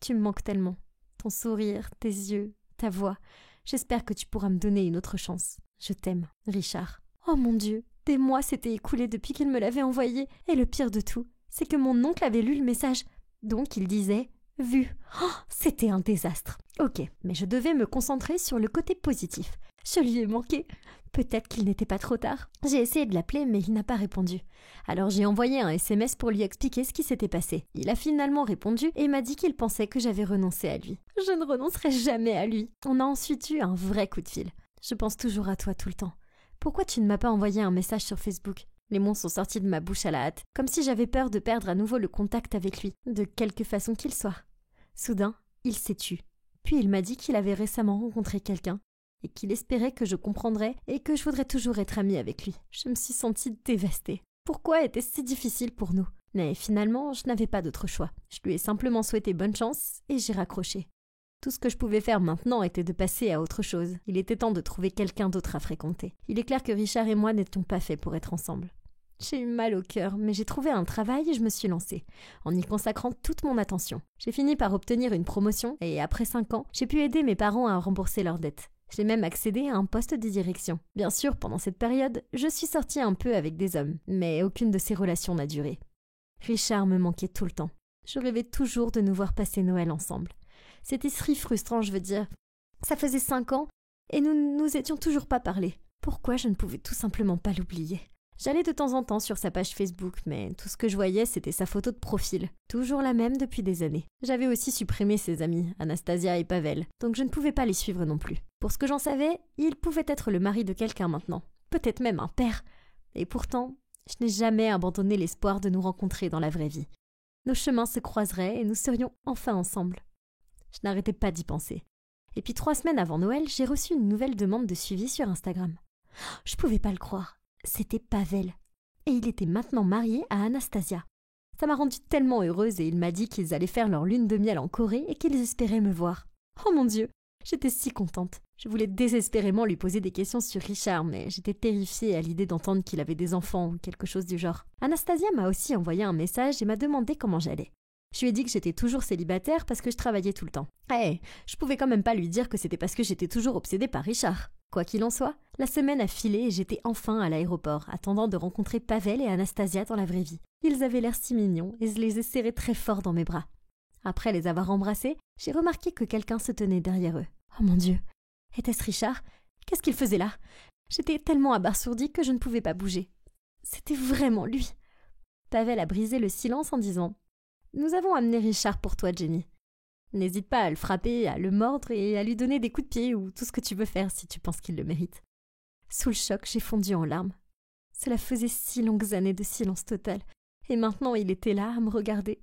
Tu me manques tellement. Ton sourire, tes yeux, ta voix. J'espère que tu pourras me donner une autre chance. Je t'aime, Richard. » Oh mon Dieu, des mois s'étaient écoulés depuis qu'il me l'avait envoyé et le pire de tout, c'est que mon oncle avait lu le message. Donc il disait « Vu ». Oh, c'était un désastre. Ok, mais je devais me concentrer sur le côté positif. Je lui ai manqué. Peut-être qu'il n'était pas trop tard. J'ai essayé de l'appeler, mais il n'a pas répondu. Alors j'ai envoyé un SMS pour lui expliquer ce qui s'était passé. Il a finalement répondu et m'a dit qu'il pensait que j'avais renoncé à lui. Je ne renoncerai jamais à lui. On a ensuite eu un vrai coup de fil. Je pense toujours à toi tout le temps. Pourquoi tu ne m'as pas envoyé un message sur Facebook ? Les mots sont sortis de ma bouche à la hâte, comme si j'avais peur de perdre à nouveau le contact avec lui, de quelque façon qu'il soit. Soudain, il s'est tu. Puis il m'a dit qu'il avait récemment rencontré quelqu'un, et qu'il espérait que je comprendrais et que je voudrais toujours être amie avec lui. Je me suis sentie dévastée. Pourquoi était-ce si difficile pour nous ? Mais finalement, je n'avais pas d'autre choix. Je lui ai simplement souhaité bonne chance, et j'ai raccroché. Tout ce que je pouvais faire maintenant était de passer à autre chose. Il était temps de trouver quelqu'un d'autre à fréquenter. Il est clair que Richard et moi n'étions pas faits pour être ensemble. J'ai eu mal au cœur, mais j'ai trouvé un travail et je me suis lancée, en y consacrant toute mon attention. J'ai fini par obtenir une promotion et après 5 ans, j'ai pu aider mes parents à rembourser leurs dettes. J'ai même accédé à un poste de direction. Bien sûr, pendant cette période, je suis sortie un peu avec des hommes, mais aucune de ces relations n'a duré. Richard me manquait tout le temps. Je rêvais toujours de nous voir passer Noël ensemble. C'était si frustrant, je veux dire. Ça faisait 5 ans et nous nous étions toujours pas parlé. Pourquoi je ne pouvais tout simplement pas l'oublier ? J'allais de temps en temps sur sa page Facebook, mais tout ce que je voyais, c'était sa photo de profil. Toujours la même depuis des années. J'avais aussi supprimé ses amis, Anastasia et Pavel, donc je ne pouvais pas les suivre non plus. Pour ce que j'en savais, il pouvait être le mari de quelqu'un maintenant. Peut-être même un père. Et pourtant, je n'ai jamais abandonné l'espoir de nous rencontrer dans la vraie vie. Nos chemins se croiseraient et nous serions enfin ensemble. Je n'arrêtais pas d'y penser. Et puis 3 semaines avant Noël, j'ai reçu une nouvelle demande de suivi sur Instagram. Je pouvais pas le croire. C'était Pavel. Et il était maintenant marié à Anastasia. Ça m'a rendue tellement heureuse et il m'a dit qu'ils allaient faire leur lune de miel en Corée et qu'ils espéraient me voir. Oh mon Dieu, j'étais si contente. Je voulais désespérément lui poser des questions sur Richard, mais j'étais terrifiée à l'idée d'entendre qu'il avait des enfants ou quelque chose du genre. Anastasia m'a aussi envoyé un message et m'a demandé comment j'allais. Je lui ai dit que j'étais toujours célibataire parce que je travaillais tout le temps. Je pouvais quand même pas lui dire que c'était parce que j'étais toujours obsédée par Richard. Quoi qu'il en soit, la semaine a filé et j'étais enfin à l'aéroport, attendant de rencontrer Pavel et Anastasia dans la vraie vie. Ils avaient l'air si mignons et je les ai serrés très fort dans mes bras. Après les avoir embrassés, j'ai remarqué que quelqu'un se tenait derrière eux. Oh mon Dieu, était-ce Richard ? Qu'est-ce qu'il faisait là? J'étais tellement abasourdie que je ne pouvais pas bouger. C'était vraiment lui. Pavel a brisé le silence en disant « Nous avons amené Richard pour toi, Jenny. N'hésite pas à le frapper, à le mordre et à lui donner des coups de pied ou tout ce que tu veux faire si tu penses qu'il le mérite. » Sous le choc, j'ai fondu en larmes. Cela faisait si longues années de silence total. Et maintenant, il était là, à me regarder.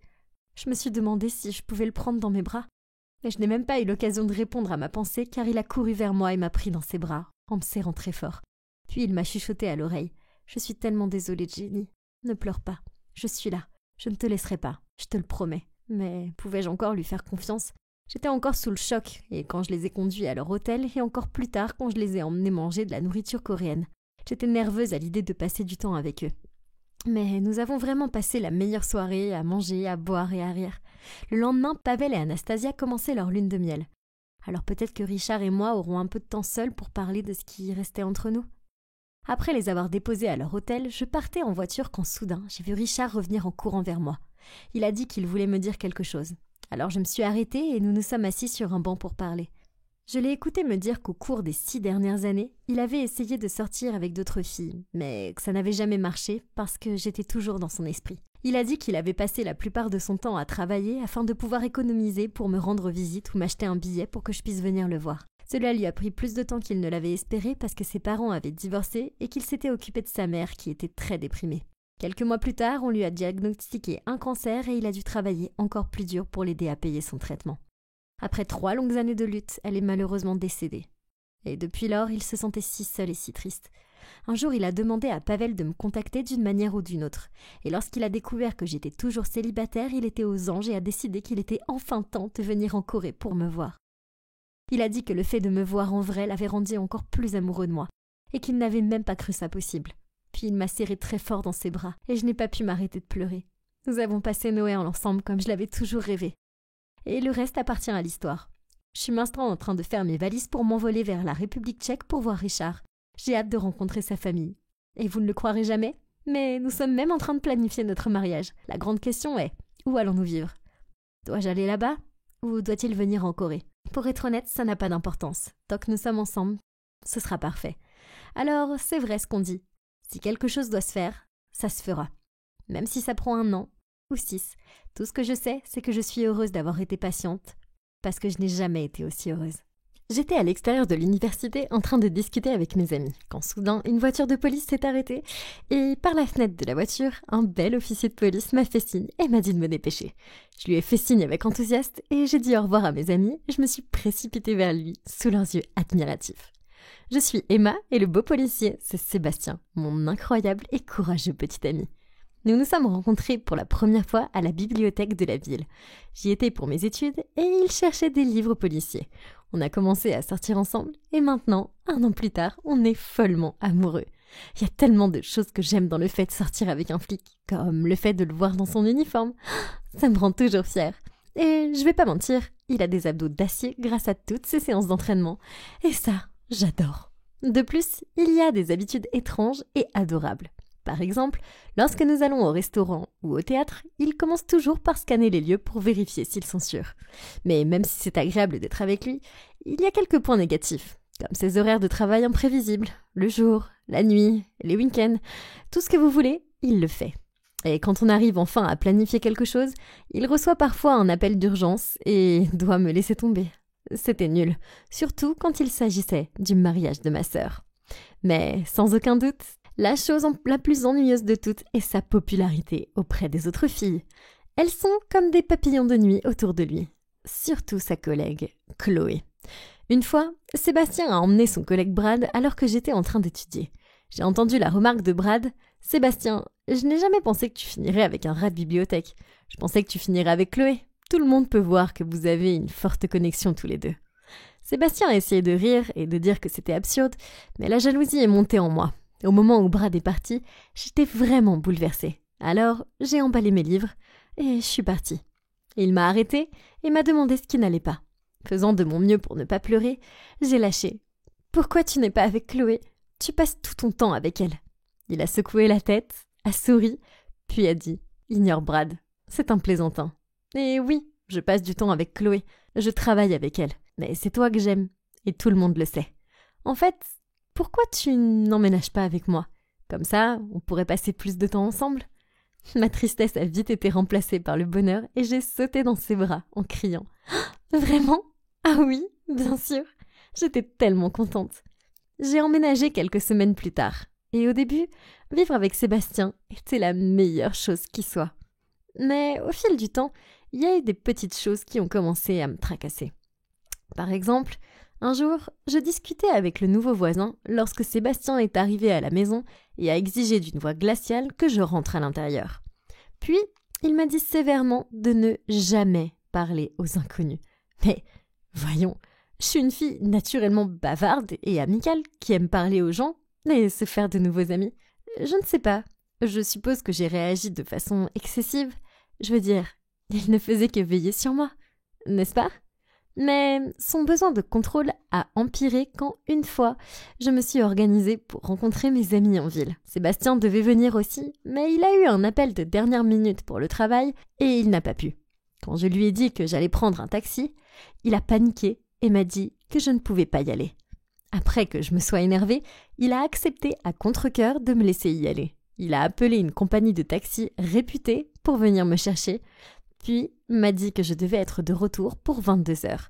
Je me suis demandé si je pouvais le prendre dans mes bras. Mais je n'ai même pas eu l'occasion de répondre à ma pensée car il a couru vers moi et m'a pris dans ses bras, en me serrant très fort. Puis il m'a chuchoté à l'oreille. « Je suis tellement désolée, Jenny. Ne pleure pas. Je suis là. Je ne te laisserai pas. Je te le promets. » Mais pouvais-je encore lui faire confiance? J'étais encore sous le choc, et quand je les ai conduits à leur hôtel, et encore plus tard quand je les ai emmenés manger de la nourriture coréenne. J'étais nerveuse à l'idée de passer du temps avec eux. Mais nous avons vraiment passé la meilleure soirée à manger, à boire et à rire. Le lendemain, Pavel et Anastasia commençaient leur lune de miel. Alors peut-être que Richard et moi aurons un peu de temps seuls pour parler de ce qui restait entre nous. Après les avoir déposés à leur hôtel, je partais en voiture quand soudain, j'ai vu Richard revenir en courant vers moi. Il a dit qu'il voulait me dire quelque chose. Alors je me suis arrêtée et nous nous sommes assis sur un banc pour parler. Je l'ai écouté me dire qu'au cours des 6 dernières années, il avait essayé de sortir avec d'autres filles, mais que ça n'avait jamais marché parce que j'étais toujours dans son esprit. Il a dit qu'il avait passé la plupart de son temps à travailler afin de pouvoir économiser pour me rendre visite ou m'acheter un billet pour que je puisse venir le voir. Cela lui a pris plus de temps qu'il ne l'avait espéré parce que ses parents avaient divorcé et qu'il s'était occupé de sa mère qui était très déprimée. Quelques mois plus tard, on lui a diagnostiqué un cancer et il a dû travailler encore plus dur pour l'aider à payer son traitement. Après 3 longues années de lutte, elle est malheureusement décédée. Et depuis lors, il se sentait si seul et si triste. Un jour, il a demandé à Pavel de me contacter d'une manière ou d'une autre. Et lorsqu'il a découvert que j'étais toujours célibataire, il était aux anges et a décidé qu'il était enfin temps de venir en Corée pour me voir. Il a dit que le fait de me voir en vrai l'avait rendu encore plus amoureux de moi et qu'il n'avait même pas cru ça possible. Puis il m'a serré très fort dans ses bras et je n'ai pas pu m'arrêter de pleurer. Nous avons passé Noël ensemble comme je l'avais toujours rêvé. Et le reste appartient à l'histoire. Je suis maintenant en train de faire mes valises pour m'envoler vers la République tchèque pour voir Richard. J'ai hâte de rencontrer sa famille. Et vous ne le croirez jamais, mais nous sommes même en train de planifier notre mariage. La grande question est, où allons-nous vivre? Dois-je aller là-bas ou doit-il venir en Corée? Pour être honnête, ça n'a pas d'importance. Tant que nous sommes ensemble, ce sera parfait. Alors, c'est vrai ce qu'on dit. Si quelque chose doit se faire, ça se fera. Même si ça prend 1 an ou 6. Tout ce que je sais, c'est que je suis heureuse d'avoir été patiente, parce que je n'ai jamais été aussi heureuse. J'étais à l'extérieur de l'université en train de discuter avec mes amis, quand soudain une voiture de police s'est arrêtée et par la fenêtre de la voiture, un bel officier de police m'a fait signe et m'a dit de me dépêcher. Je lui ai fait signe avec enthousiasme et j'ai dit au revoir à mes amis et je me suis précipitée vers lui sous leurs yeux admiratifs. Je suis Emma et le beau policier, c'est Sébastien, mon incroyable et courageux petit ami. Nous nous sommes rencontrés pour la première fois à la bibliothèque de la ville. J'y étais pour mes études et il cherchait des livres policiers. On a commencé à sortir ensemble et maintenant, 1 an plus tard, on est follement amoureux. Il y a tellement de choses que j'aime dans le fait de sortir avec un flic, comme le fait de le voir dans son uniforme. Ça me rend toujours fière. Et je vais pas mentir, il a des abdos d'acier grâce à toutes ses séances d'entraînement. Et ça, j'adore. De plus, il y a des habitudes étranges et adorables. Par exemple, lorsque nous allons au restaurant ou au théâtre, il commence toujours par scanner les lieux pour vérifier s'ils sont sûrs. Mais même si c'est agréable d'être avec lui, il y a quelques points négatifs, comme ses horaires de travail imprévisibles, le jour, la nuit, les week-ends, tout ce que vous voulez, il le fait. Et quand on arrive enfin à planifier quelque chose, il reçoit parfois un appel d'urgence et doit me laisser tomber. C'était nul, surtout quand il s'agissait du mariage de ma sœur. Mais sans aucun doute, la chose la plus ennuyeuse de toutes est sa popularité auprès des autres filles. Elles sont comme des papillons de nuit autour de lui. Surtout sa collègue, Chloé. Une fois, Sébastien a emmené son collègue Brad alors que j'étais en train d'étudier. J'ai entendu la remarque de Brad. « Sébastien, je n'ai jamais pensé que tu finirais avec un rat de bibliothèque. Je pensais que tu finirais avec Chloé. Tout le monde peut voir que vous avez une forte connexion tous les deux. » Sébastien a essayé de rire et de dire que c'était absurde, mais la jalousie est montée en moi. Au moment où Brad est parti, j'étais vraiment bouleversée. Alors, j'ai emballé mes livres et je suis partie. Il m'a arrêtée et m'a demandé ce qui n'allait pas. Faisant de mon mieux pour ne pas pleurer, j'ai lâché. « Pourquoi tu n'es pas avec Chloé ? Tu passes tout ton temps avec elle. » Il a secoué la tête, a souri, puis a dit « Ignore Brad, c'est un plaisantin. » Et oui, je passe du temps avec Chloé, je travaille avec elle. Mais c'est toi que j'aime, et tout le monde le sait. En fait, pourquoi tu n'emménages pas avec moi? Comme ça, on pourrait passer plus de temps ensemble. » Ma tristesse a vite été remplacée par le bonheur et j'ai sauté dans ses bras en criant « Vraiment? Ah oui, bien sûr !» J'étais tellement contente. J'ai emménagé quelques semaines plus tard et au début, vivre avec Sébastien était la meilleure chose qui soit. Mais au fil du temps, il y a eu des petites choses qui ont commencé à me tracasser. Par exemple, un jour, je discutais avec le nouveau voisin lorsque Sébastien est arrivé à la maison et a exigé d'une voix glaciale que je rentre à l'intérieur. Puis, il m'a dit sévèrement de ne jamais parler aux inconnus. Mais, voyons, je suis une fille naturellement bavarde et amicale qui aime parler aux gens et se faire de nouveaux amis. Je ne sais pas, je suppose que j'ai réagi de façon excessive. Je veux dire, il ne faisait que veiller sur moi, n'est-ce pas ? Mais son besoin de contrôle a empiré quand, une fois, je me suis organisée pour rencontrer mes amis en ville. Sébastien devait venir aussi, mais il a eu un appel de dernière minute pour le travail et il n'a pas pu. Quand je lui ai dit que j'allais prendre un taxi, il a paniqué et m'a dit que je ne pouvais pas y aller. Après que je me sois énervée, il a accepté à contre-cœur de me laisser y aller. Il a appelé une compagnie de taxi réputée pour venir me chercher, puis m'a dit que je devais être de retour pour 22h.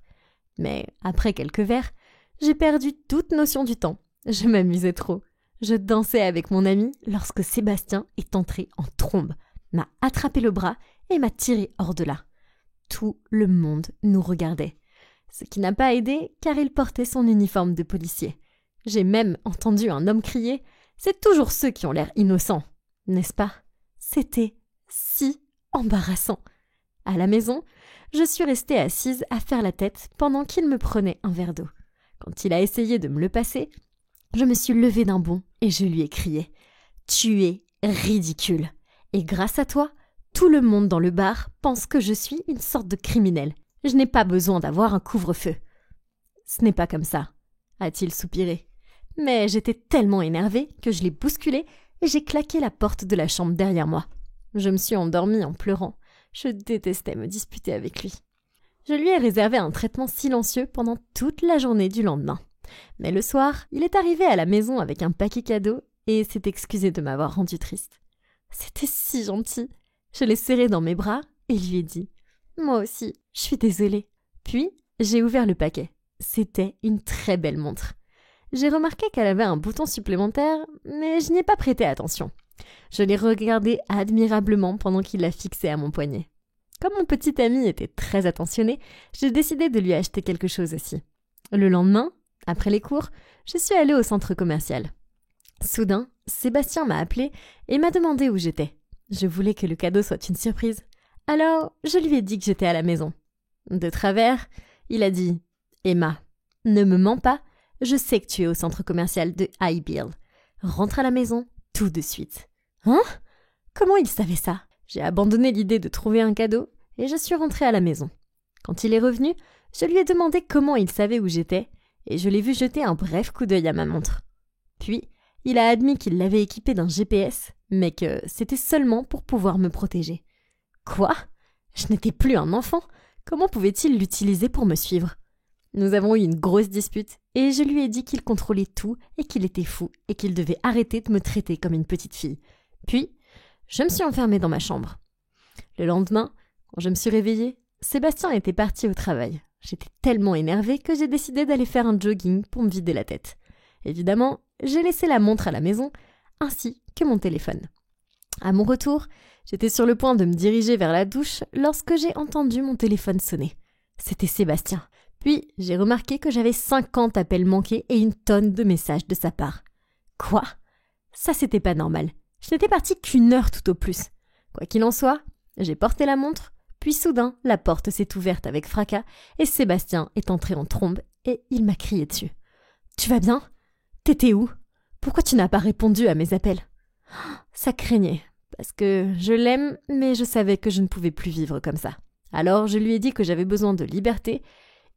Mais après quelques verres, j'ai perdu toute notion du temps. Je m'amusais trop. Je dansais avec mon ami lorsque Sébastien est entré en trombe, m'a attrapé le bras et m'a tiré hors de là. Tout le monde nous regardait. Ce qui n'a pas aidé car il portait son uniforme de policier. J'ai même entendu un homme crier « C'est toujours ceux qui ont l'air innocents, n'est-ce pas ?» C'était si embarrassant. À la maison, je suis restée assise à faire la tête pendant qu'il me prenait un verre d'eau. Quand il a essayé de me le passer, je me suis levée d'un bond et je lui ai crié « Tu es ridicule. Et grâce à toi, tout le monde dans le bar pense que je suis une sorte de criminelle. Je n'ai pas besoin d'avoir un couvre-feu. » « Ce n'est pas comme ça, » a-t-il soupiré. Mais j'étais tellement énervée que je l'ai bousculé et j'ai claqué la porte de la chambre derrière moi. Je me suis endormie en pleurant. Je détestais me disputer avec lui. Je lui ai réservé un traitement silencieux pendant toute la journée du lendemain. Mais le soir, il est arrivé à la maison avec un paquet cadeau et s'est excusé de m'avoir rendue triste. C'était si gentil. Je l'ai serré dans mes bras et lui ai dit « Moi aussi, je suis désolée. » Puis, j'ai ouvert le paquet. C'était une très belle montre. J'ai remarqué qu'elle avait un bouton supplémentaire, mais je n'y ai pas prêté attention. Je l'ai regardée admirablement pendant qu'il la fixait à mon poignet. Comme mon petit ami était très attentionné, j'ai décidé de lui acheter quelque chose aussi. Le lendemain, après les cours, je suis allée au centre commercial. Soudain, Sébastien m'a appelée et m'a demandé où j'étais. Je voulais que le cadeau soit une surprise. Alors, je lui ai dit que j'étais à la maison. De travers, il a dit « Emma, ne me mens pas, je sais que tu es au centre commercial de High Bill. Rentre à la maison tout de suite. » Hein ? Comment il savait ça ? J'ai abandonné l'idée de trouver un cadeau et je suis rentrée à la maison. Quand il est revenu, je lui ai demandé comment il savait où j'étais et je l'ai vu jeter un bref coup d'œil à ma montre. Puis, il a admis qu'il l'avait équipée d'un GPS, mais que c'était seulement pour pouvoir me protéger. Quoi ? Je n'étais plus un enfant. Comment pouvait-il l'utiliser pour me suivre ? Nous avons eu une grosse dispute et je lui ai dit qu'il contrôlait tout et qu'il était fou et qu'il devait arrêter de me traiter comme une petite fille. Puis, je me suis enfermée dans ma chambre. Le lendemain, quand je me suis réveillée, Sébastien était parti au travail. J'étais tellement énervée que j'ai décidé d'aller faire un jogging pour me vider la tête. Évidemment, j'ai laissé la montre à la maison, ainsi que mon téléphone. À mon retour, j'étais sur le point de me diriger vers la douche lorsque j'ai entendu mon téléphone sonner. C'était Sébastien. Puis, j'ai remarqué que j'avais 50 appels manqués et une tonne de messages de sa part. Quoi ? Ça, c'était pas normal. Je n'étais partie qu'1 heure tout au plus. Quoi qu'il en soit, j'ai porté la montre, puis soudain, la porte s'est ouverte avec fracas et Sébastien est entré en trombe et il m'a crié dessus. « Tu vas bien ? T'étais où ? Pourquoi tu n'as pas répondu à mes appels ?» Ça craignait, parce que je l'aime, mais je savais que je ne pouvais plus vivre comme ça. Alors, je lui ai dit que j'avais besoin de liberté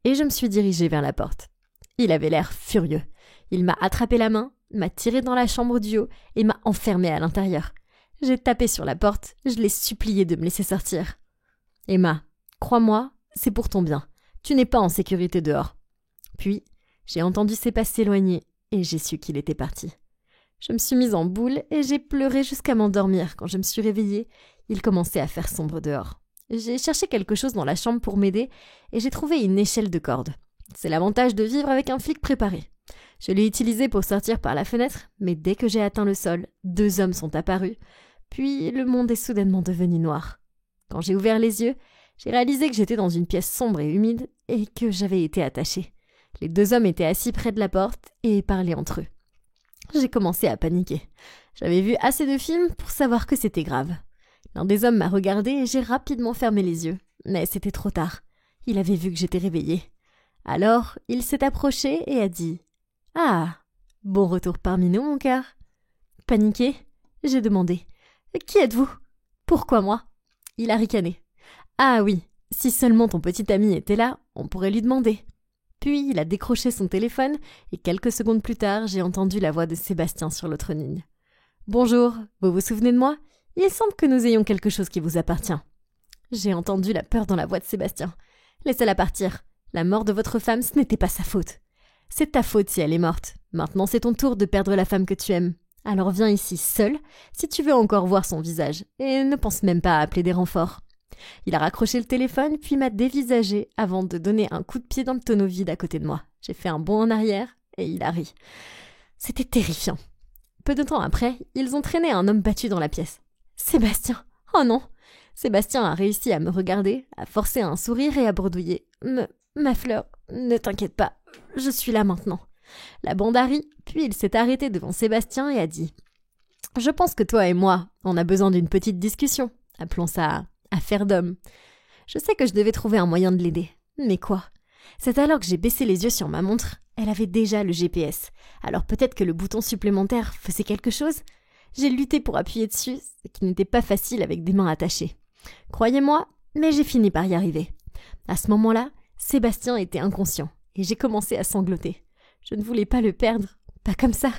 et je me suis dirigée vers la porte. Il avait l'air furieux. Il m'a attrapé la main, m'a tiré dans la chambre du haut et m'a enfermée à l'intérieur. J'ai tapé sur la porte, je l'ai supplié de me laisser sortir. « Emma, crois-moi, c'est pour ton bien. Tu n'es pas en sécurité dehors. » Puis, J'ai entendu ses pas s'éloigner et j'ai su qu'il était parti. Je me suis mise en boule et j'ai pleuré jusqu'à m'endormir. Quand je me suis réveillée, il commençait à faire sombre dehors. J'ai cherché quelque chose dans la chambre pour m'aider et j'ai trouvé une échelle de corde. C'est l'avantage de vivre avec un flic préparé. Je l'ai utilisée pour sortir par la fenêtre, mais dès que j'ai atteint le sol, 2 hommes sont apparus. Puis le monde est soudainement devenu noir. Quand j'ai ouvert les yeux, j'ai réalisé que j'étais dans une pièce sombre et humide et que j'avais été attachée. Les 2 hommes étaient assis près de la porte et parlaient entre eux. J'ai commencé à paniquer. J'avais vu assez de films pour savoir que c'était grave. L'un des hommes m'a regardé et j'ai rapidement fermé les yeux. Mais c'était trop tard. Il avait vu que j'étais réveillée. Alors, il s'est approché et a dit « Ah, bon retour parmi nous, mon cœur !» Paniqué, j'ai demandé « Qui êtes-vous ? Pourquoi moi ?» Il a ricané. « Ah oui, si seulement ton petit ami était là, on pourrait lui demander. » Puis il a décroché son téléphone et quelques secondes plus tard, j'ai entendu la voix de Sébastien sur l'autre ligne. « Bonjour, vous vous souvenez de moi ? Il semble que nous ayons quelque chose qui vous appartient. » J'ai entendu la peur dans la voix de Sébastien. « Laissez-la partir. La mort de votre femme, ce n'était pas sa faute. C'est ta faute si elle est morte. Maintenant, c'est ton tour de perdre la femme que tu aimes. Alors viens ici seul, si tu veux encore voir son visage, et ne pense même pas à appeler des renforts. » Il a raccroché le téléphone, puis m'a dévisagé avant de donner un coup de pied dans le tonneau vide à côté de moi. J'ai fait un bond en arrière, et il a ri. C'était terrifiant. Peu de temps après, ils ont traîné un homme battu dans la pièce. « Sébastien ! Oh non !» Sébastien a réussi à me regarder, à forcer un sourire et à bredouiller. « Ma fleur, ne t'inquiète pas, je suis là maintenant. » La bande a ri, puis il s'est arrêté devant Sébastien et a dit « Je pense que toi et moi, on a besoin d'une petite discussion. Appelons ça affaire d'homme. » Je sais que je devais trouver un moyen de l'aider. Mais quoi ? C'est alors que j'ai baissé les yeux sur ma montre. Elle avait déjà le GPS. Alors peut-être que le bouton supplémentaire faisait quelque chose ? J'ai lutté pour appuyer dessus, ce qui n'était pas facile avec des mains attachées. Croyez-moi, mais j'ai fini par y arriver. À ce moment-là, Sébastien était inconscient et j'ai commencé à sangloter. Je ne voulais pas le perdre, pas comme ça.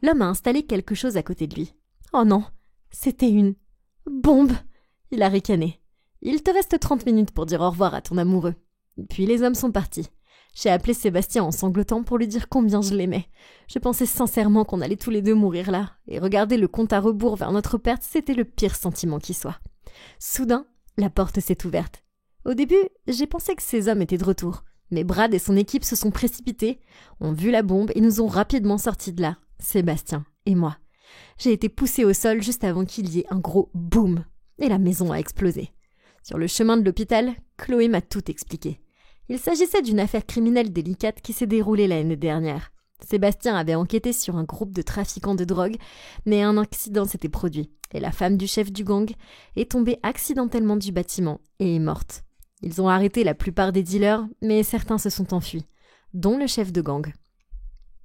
L'homme a installé quelque chose à côté de lui. Oh non, c'était une bombe. Il a ricané. Il te reste 30 minutes pour dire au revoir à ton amoureux. Puis les hommes sont partis. J'ai appelé Sébastien en sanglotant pour lui dire combien je l'aimais. Je pensais sincèrement qu'on allait tous les deux mourir là, et regarder le compte à rebours vers notre perte, c'était le pire sentiment qui soit. Soudain, la porte s'est ouverte. Au début, j'ai pensé que ces hommes étaient de retour, mais Brad et son équipe se sont précipités, ont vu la bombe et nous ont rapidement sortis de là, Sébastien et moi. J'ai été poussée au sol juste avant qu'il y ait un gros boum, et la maison a explosé. Sur le chemin de l'hôpital, Chloé m'a tout expliqué. Il s'agissait d'une affaire criminelle délicate qui s'est déroulée l'année dernière. Sébastien avait enquêté sur un groupe de trafiquants de drogue, mais un accident s'était produit, et la femme du chef du gang est tombée accidentellement du bâtiment et est morte. Ils ont arrêté la plupart des dealers, mais certains se sont enfuis, dont le chef de gang.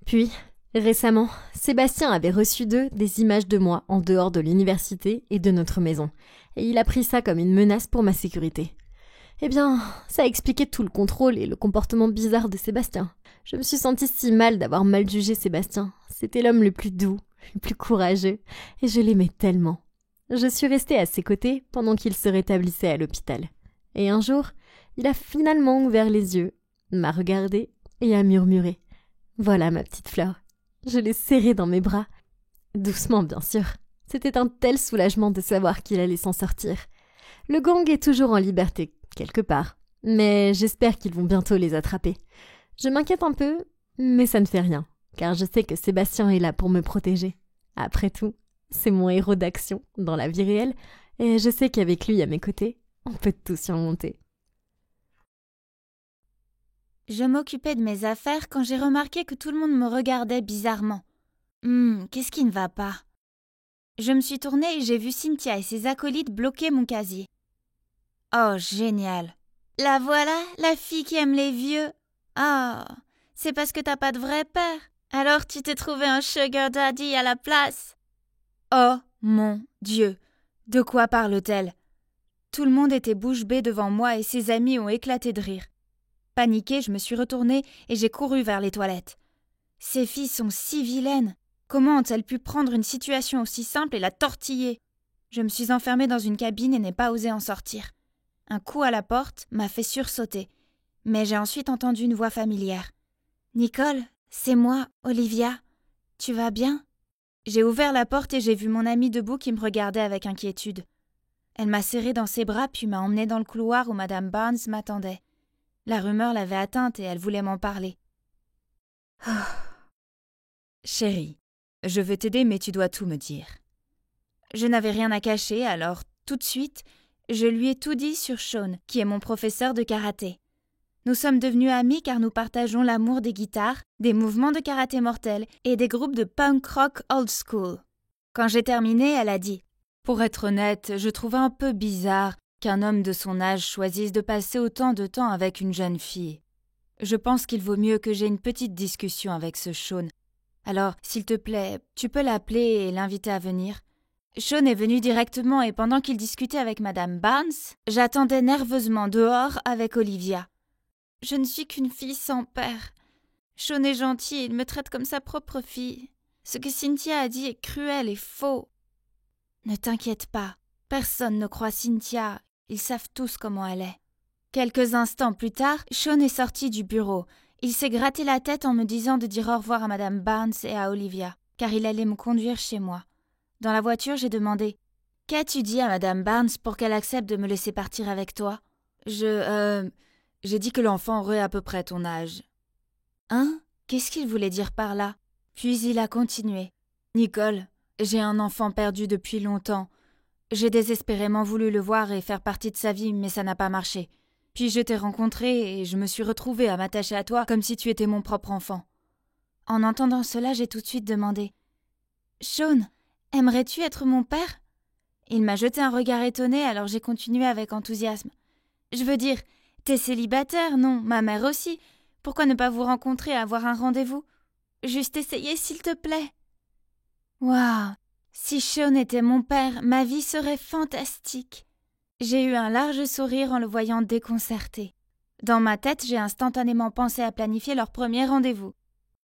Puis, récemment, Sébastien avait reçu d'eux des images de moi en dehors de l'université et de notre maison, et il a pris ça comme une menace pour ma sécurité. Eh bien, ça expliquait tout le contrôle et le comportement bizarre de Sébastien. Je me suis sentie si mal d'avoir mal jugé Sébastien. C'était l'homme le plus doux, le plus courageux, et je l'aimais tellement. Je suis restée à ses côtés pendant qu'il se rétablissait à l'hôpital. Et un jour, il a finalement ouvert les yeux, m'a regardé et a murmuré « Voilà ma petite fleur ». Je l'ai serré dans mes bras. Doucement, bien sûr. C'était un tel soulagement de savoir qu'il allait s'en sortir. Le gang est toujours en liberté, quelque part, mais j'espère qu'ils vont bientôt les attraper. Je m'inquiète un peu, mais ça ne fait rien, car je sais que Sébastien est là pour me protéger. Après tout, c'est mon héros d'action dans la vie réelle, et je sais qu'avec lui à mes côtés, on peut tout surmonter. Je m'occupais de mes affaires quand j'ai remarqué que tout le monde me regardait bizarrement. Qu'est-ce qui ne va pas ? Je me suis tournée et j'ai vu Cynthia et ses acolytes bloquer mon casier. Oh, génial. La voilà, la fille qui aime les vieux. Ah, c'est parce que t'as pas de vrai père. Alors tu t'es trouvé un sugar daddy à la place. Oh, mon Dieu. De quoi parle-t-elle ? Tout le monde était bouche bée devant moi et ses amis ont éclaté de rire. Paniquée, je me suis retournée et j'ai couru vers les toilettes. Ces filles sont si vilaines. Comment ont-elles pu prendre une situation aussi simple et la tortiller ? Je me suis enfermée dans une cabine et n'ai pas osé en sortir. Un coup à la porte m'a fait sursauter, mais j'ai ensuite entendu une voix familière. Nicole, c'est moi, Olivia. Tu vas bien? J'ai ouvert la porte et j'ai vu mon amie debout qui me regardait avec inquiétude. Elle m'a serrée dans ses bras puis m'a emmenée dans le couloir où Madame Barnes m'attendait. La rumeur l'avait atteinte et elle voulait m'en parler. Chérie, je veux t'aider mais tu dois tout me dire. Je n'avais rien à cacher alors, tout de suite, je lui ai tout dit sur Sean, qui est mon professeur de karaté. Nous sommes devenus amis car nous partageons l'amour des guitares, des mouvements de karaté mortels et des groupes de punk rock old school. Quand j'ai terminé, elle a dit « Pour être honnête, je trouve un peu bizarre qu'un homme de son âge choisisse de passer autant de temps avec une jeune fille. Je pense qu'il vaut mieux que j'ai une petite discussion avec ce Sean. Alors, s'il te plaît, tu peux l'appeler et l'inviter à venir. » Sean est venu directement et pendant qu'il discutait avec Madame Barnes, j'attendais nerveusement dehors avec Olivia. Je ne suis qu'une fille sans père. Sean est gentil et il me traite comme sa propre fille. Ce que Cynthia a dit est cruel et faux. Ne t'inquiète pas, personne ne croit Cynthia, ils savent tous comment elle est. Quelques instants plus tard, Sean est sorti du bureau. Il s'est gratté la tête en me disant de dire au revoir à Madame Barnes et à Olivia, car il allait me conduire chez moi. Dans la voiture, j'ai demandé « Qu'as-tu dit à Madame Barnes pour qu'elle accepte de me laisser partir avec toi ?» J'ai dit que l'enfant aurait à peu près ton âge. Hein? Qu'est-ce qu'il voulait dire par là? Puis il a continué. Nicole, j'ai un enfant perdu depuis longtemps. J'ai désespérément voulu le voir et faire partie de sa vie, mais ça n'a pas marché. Puis je t'ai rencontré et je me suis retrouvée à m'attacher à toi comme si tu étais mon propre enfant. En entendant cela, j'ai tout de suite demandé « Sean, aimerais-tu être mon père ?» Il m'a jeté un regard étonné, alors j'ai continué avec enthousiasme. Je veux dire, t'es célibataire, non? Ma mère aussi. Pourquoi ne pas vous rencontrer et avoir un rendez-vous? Juste essayer, s'il te plaît. Waouh! Si Sean était mon père, ma vie serait fantastique. J'ai eu un large sourire en le voyant déconcerté. Dans ma tête, j'ai instantanément pensé à planifier leur premier rendez-vous.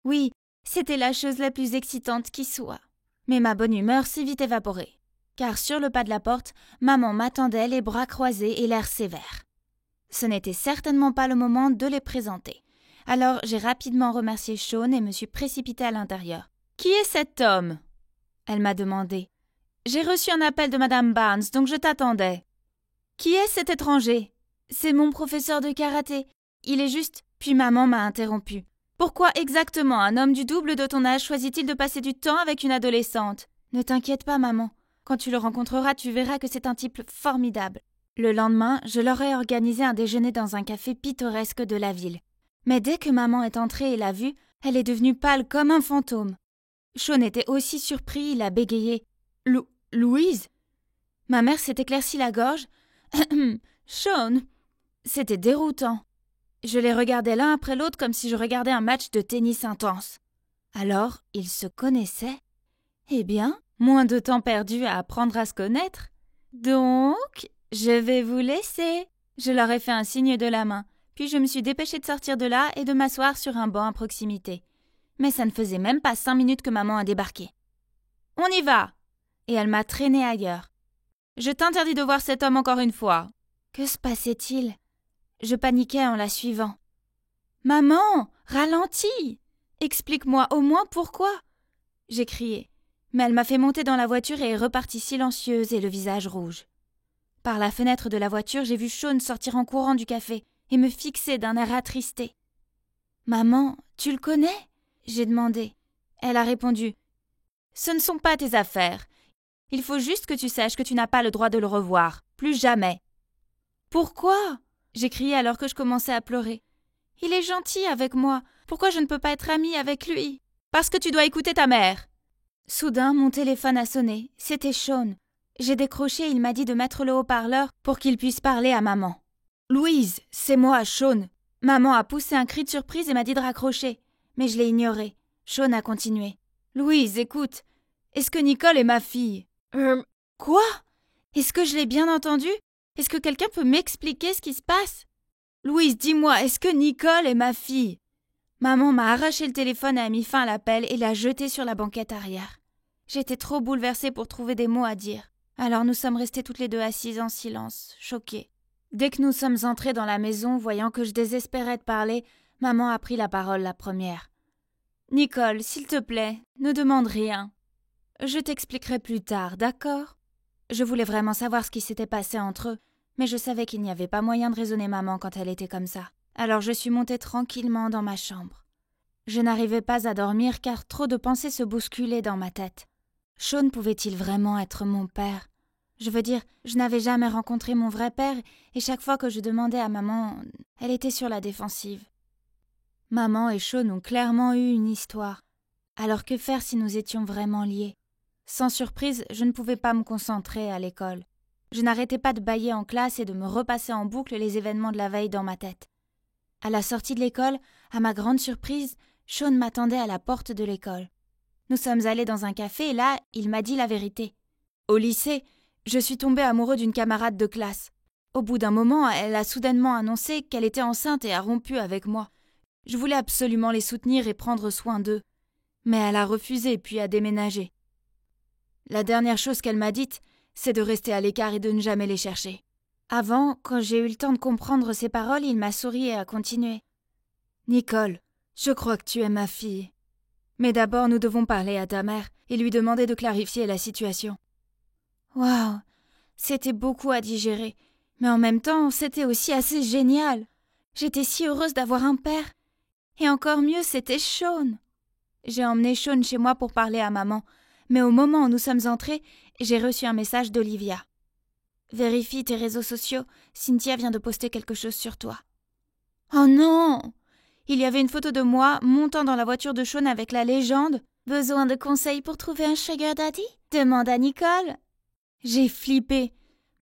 Oui, c'était la chose la plus excitante qui soit. Mais ma bonne humeur s'est vite évaporée. Car sur le pas de la porte, maman m'attendait les bras croisés et l'air sévère. Ce n'était certainement pas le moment de les présenter. Alors j'ai rapidement remercié Sean et me suis précipitée à l'intérieur. « Qui est cet homme ?» Elle m'a demandé. « J'ai reçu un appel de Madame Barnes, donc je t'attendais. »« Qui est cet étranger ?»« C'est mon professeur de karaté. Il est juste... » Puis maman m'a interrompue. « Pourquoi exactement un homme du double de ton âge choisit-il de passer du temps avec une adolescente ? » « Ne t'inquiète pas, maman. Quand tu le rencontreras, tu verras que c'est un type formidable. » Le lendemain, je leur ai organisé un déjeuner dans un café pittoresque de la ville. Mais dès que maman est entrée et l'a vue, elle est devenue pâle comme un fantôme. Sean était aussi surpris, il a bégayé. « Louise ?» Ma mère s'est éclaircie la gorge. « Sean ?» C'était déroutant. Je les regardais l'un après l'autre comme si je regardais un match de tennis intense. Alors, ils se connaissaient? Eh bien, moins de temps perdu à apprendre à se connaître. Donc, je vais vous laisser. Je leur ai fait un signe de la main, puis je me suis dépêchée de sortir de là et de m'asseoir sur un banc à proximité. Mais ça ne faisait même pas 5 minutes que maman a débarqué. « On y va !» Et elle m'a traînée ailleurs. « Je t'interdis de voir cet homme encore une fois. » Que se passait-il? Je paniquais en la suivant. « Maman, ralentis! Explique-moi au moins pourquoi !» J'ai crié. Mais elle m'a fait monter dans la voiture et est repartie silencieuse et le visage rouge. Par la fenêtre de la voiture, j'ai vu Sean sortir en courant du café et me fixer d'un air attristé. « Maman, tu le connais ?» j'ai demandé. Elle a répondu « Ce ne sont pas tes affaires. Il faut juste que tu saches que tu n'as pas le droit de le revoir. Plus jamais. »« Pourquoi ?» j'ai crié alors que je commençais à pleurer. « Il est gentil avec moi. Pourquoi je ne peux pas être amie avec lui ?»« Parce que tu dois écouter ta mère. » Soudain, mon téléphone a sonné. C'était Sean. J'ai décroché et il m'a dit de mettre le haut-parleur pour qu'il puisse parler à maman. « Louise, c'est moi, Sean. » Maman a poussé un cri de surprise et m'a dit de raccrocher. Mais je l'ai ignoré. Sean a continué. « Louise, écoute. Est-ce que Nicole est ma fille ?»« Quoi? Est-ce que je l'ai bien entendu? Est-ce que quelqu'un peut m'expliquer ce qui se passe? Louise, dis-moi, est-ce que Nicole est ma fille ?» Maman m'a arraché le téléphone et a mis fin à l'appel et l'a jeté sur la banquette arrière. J'étais trop bouleversée pour trouver des mots à dire. Alors nous sommes restées toutes les deux assises en silence, choquées. Dès que nous sommes entrées dans la maison, voyant que je désespérais de parler, Maman a pris la parole la première. « Nicole, s'il te plaît, ne demande rien. Je t'expliquerai plus tard, d'accord ?» Je voulais vraiment savoir ce qui s'était passé entre eux, mais je savais qu'il n'y avait pas moyen de raisonner maman quand elle était comme ça. Alors je suis montée tranquillement dans ma chambre. Je n'arrivais pas à dormir car trop de pensées se bousculaient dans ma tête. Sean pouvait-il vraiment être mon père ? Je veux dire, je n'avais jamais rencontré mon vrai père et chaque fois que je demandais à maman, elle était sur la défensive. Maman et Sean ont clairement eu une histoire. Alors que faire si nous étions vraiment liés ? Sans surprise, je ne pouvais pas me concentrer à l'école. Je n'arrêtais pas de bâiller en classe et de me repasser en boucle les événements de la veille dans ma tête. À la sortie de l'école, à ma grande surprise, Sean m'attendait à la porte de l'école. Nous sommes allés dans un café et là, il m'a dit la vérité. Au lycée, je suis tombée amoureux d'une camarade de classe. Au bout d'un moment, elle a soudainement annoncé qu'elle était enceinte et a rompu avec moi. Je voulais absolument les soutenir et prendre soin d'eux. Mais elle a refusé puis a déménagé. La dernière chose qu'elle m'a dite, c'est de rester à l'écart et de ne jamais les chercher. Avant, quand j'ai eu le temps de comprendre ses paroles, il m'a souri et a continué. « Nicole, je crois que tu es ma fille. Mais d'abord, nous devons parler à ta mère et lui demander de clarifier la situation. » Waouh, c'était beaucoup à digérer, mais en même temps, c'était aussi assez génial. J'étais si heureuse d'avoir un père. Et encore mieux, c'était Sean. J'ai emmené Sean chez moi pour parler à maman, mais au moment où nous sommes entrés, j'ai reçu un message d'Olivia. « Vérifie tes réseaux sociaux, Cynthia vient de poster quelque chose sur toi. » Oh non! Il y avait une photo de moi montant dans la voiture de Sean avec la légende « Besoin de conseils pour trouver un sugar daddy? Demande à Nicole. » J'ai flippé.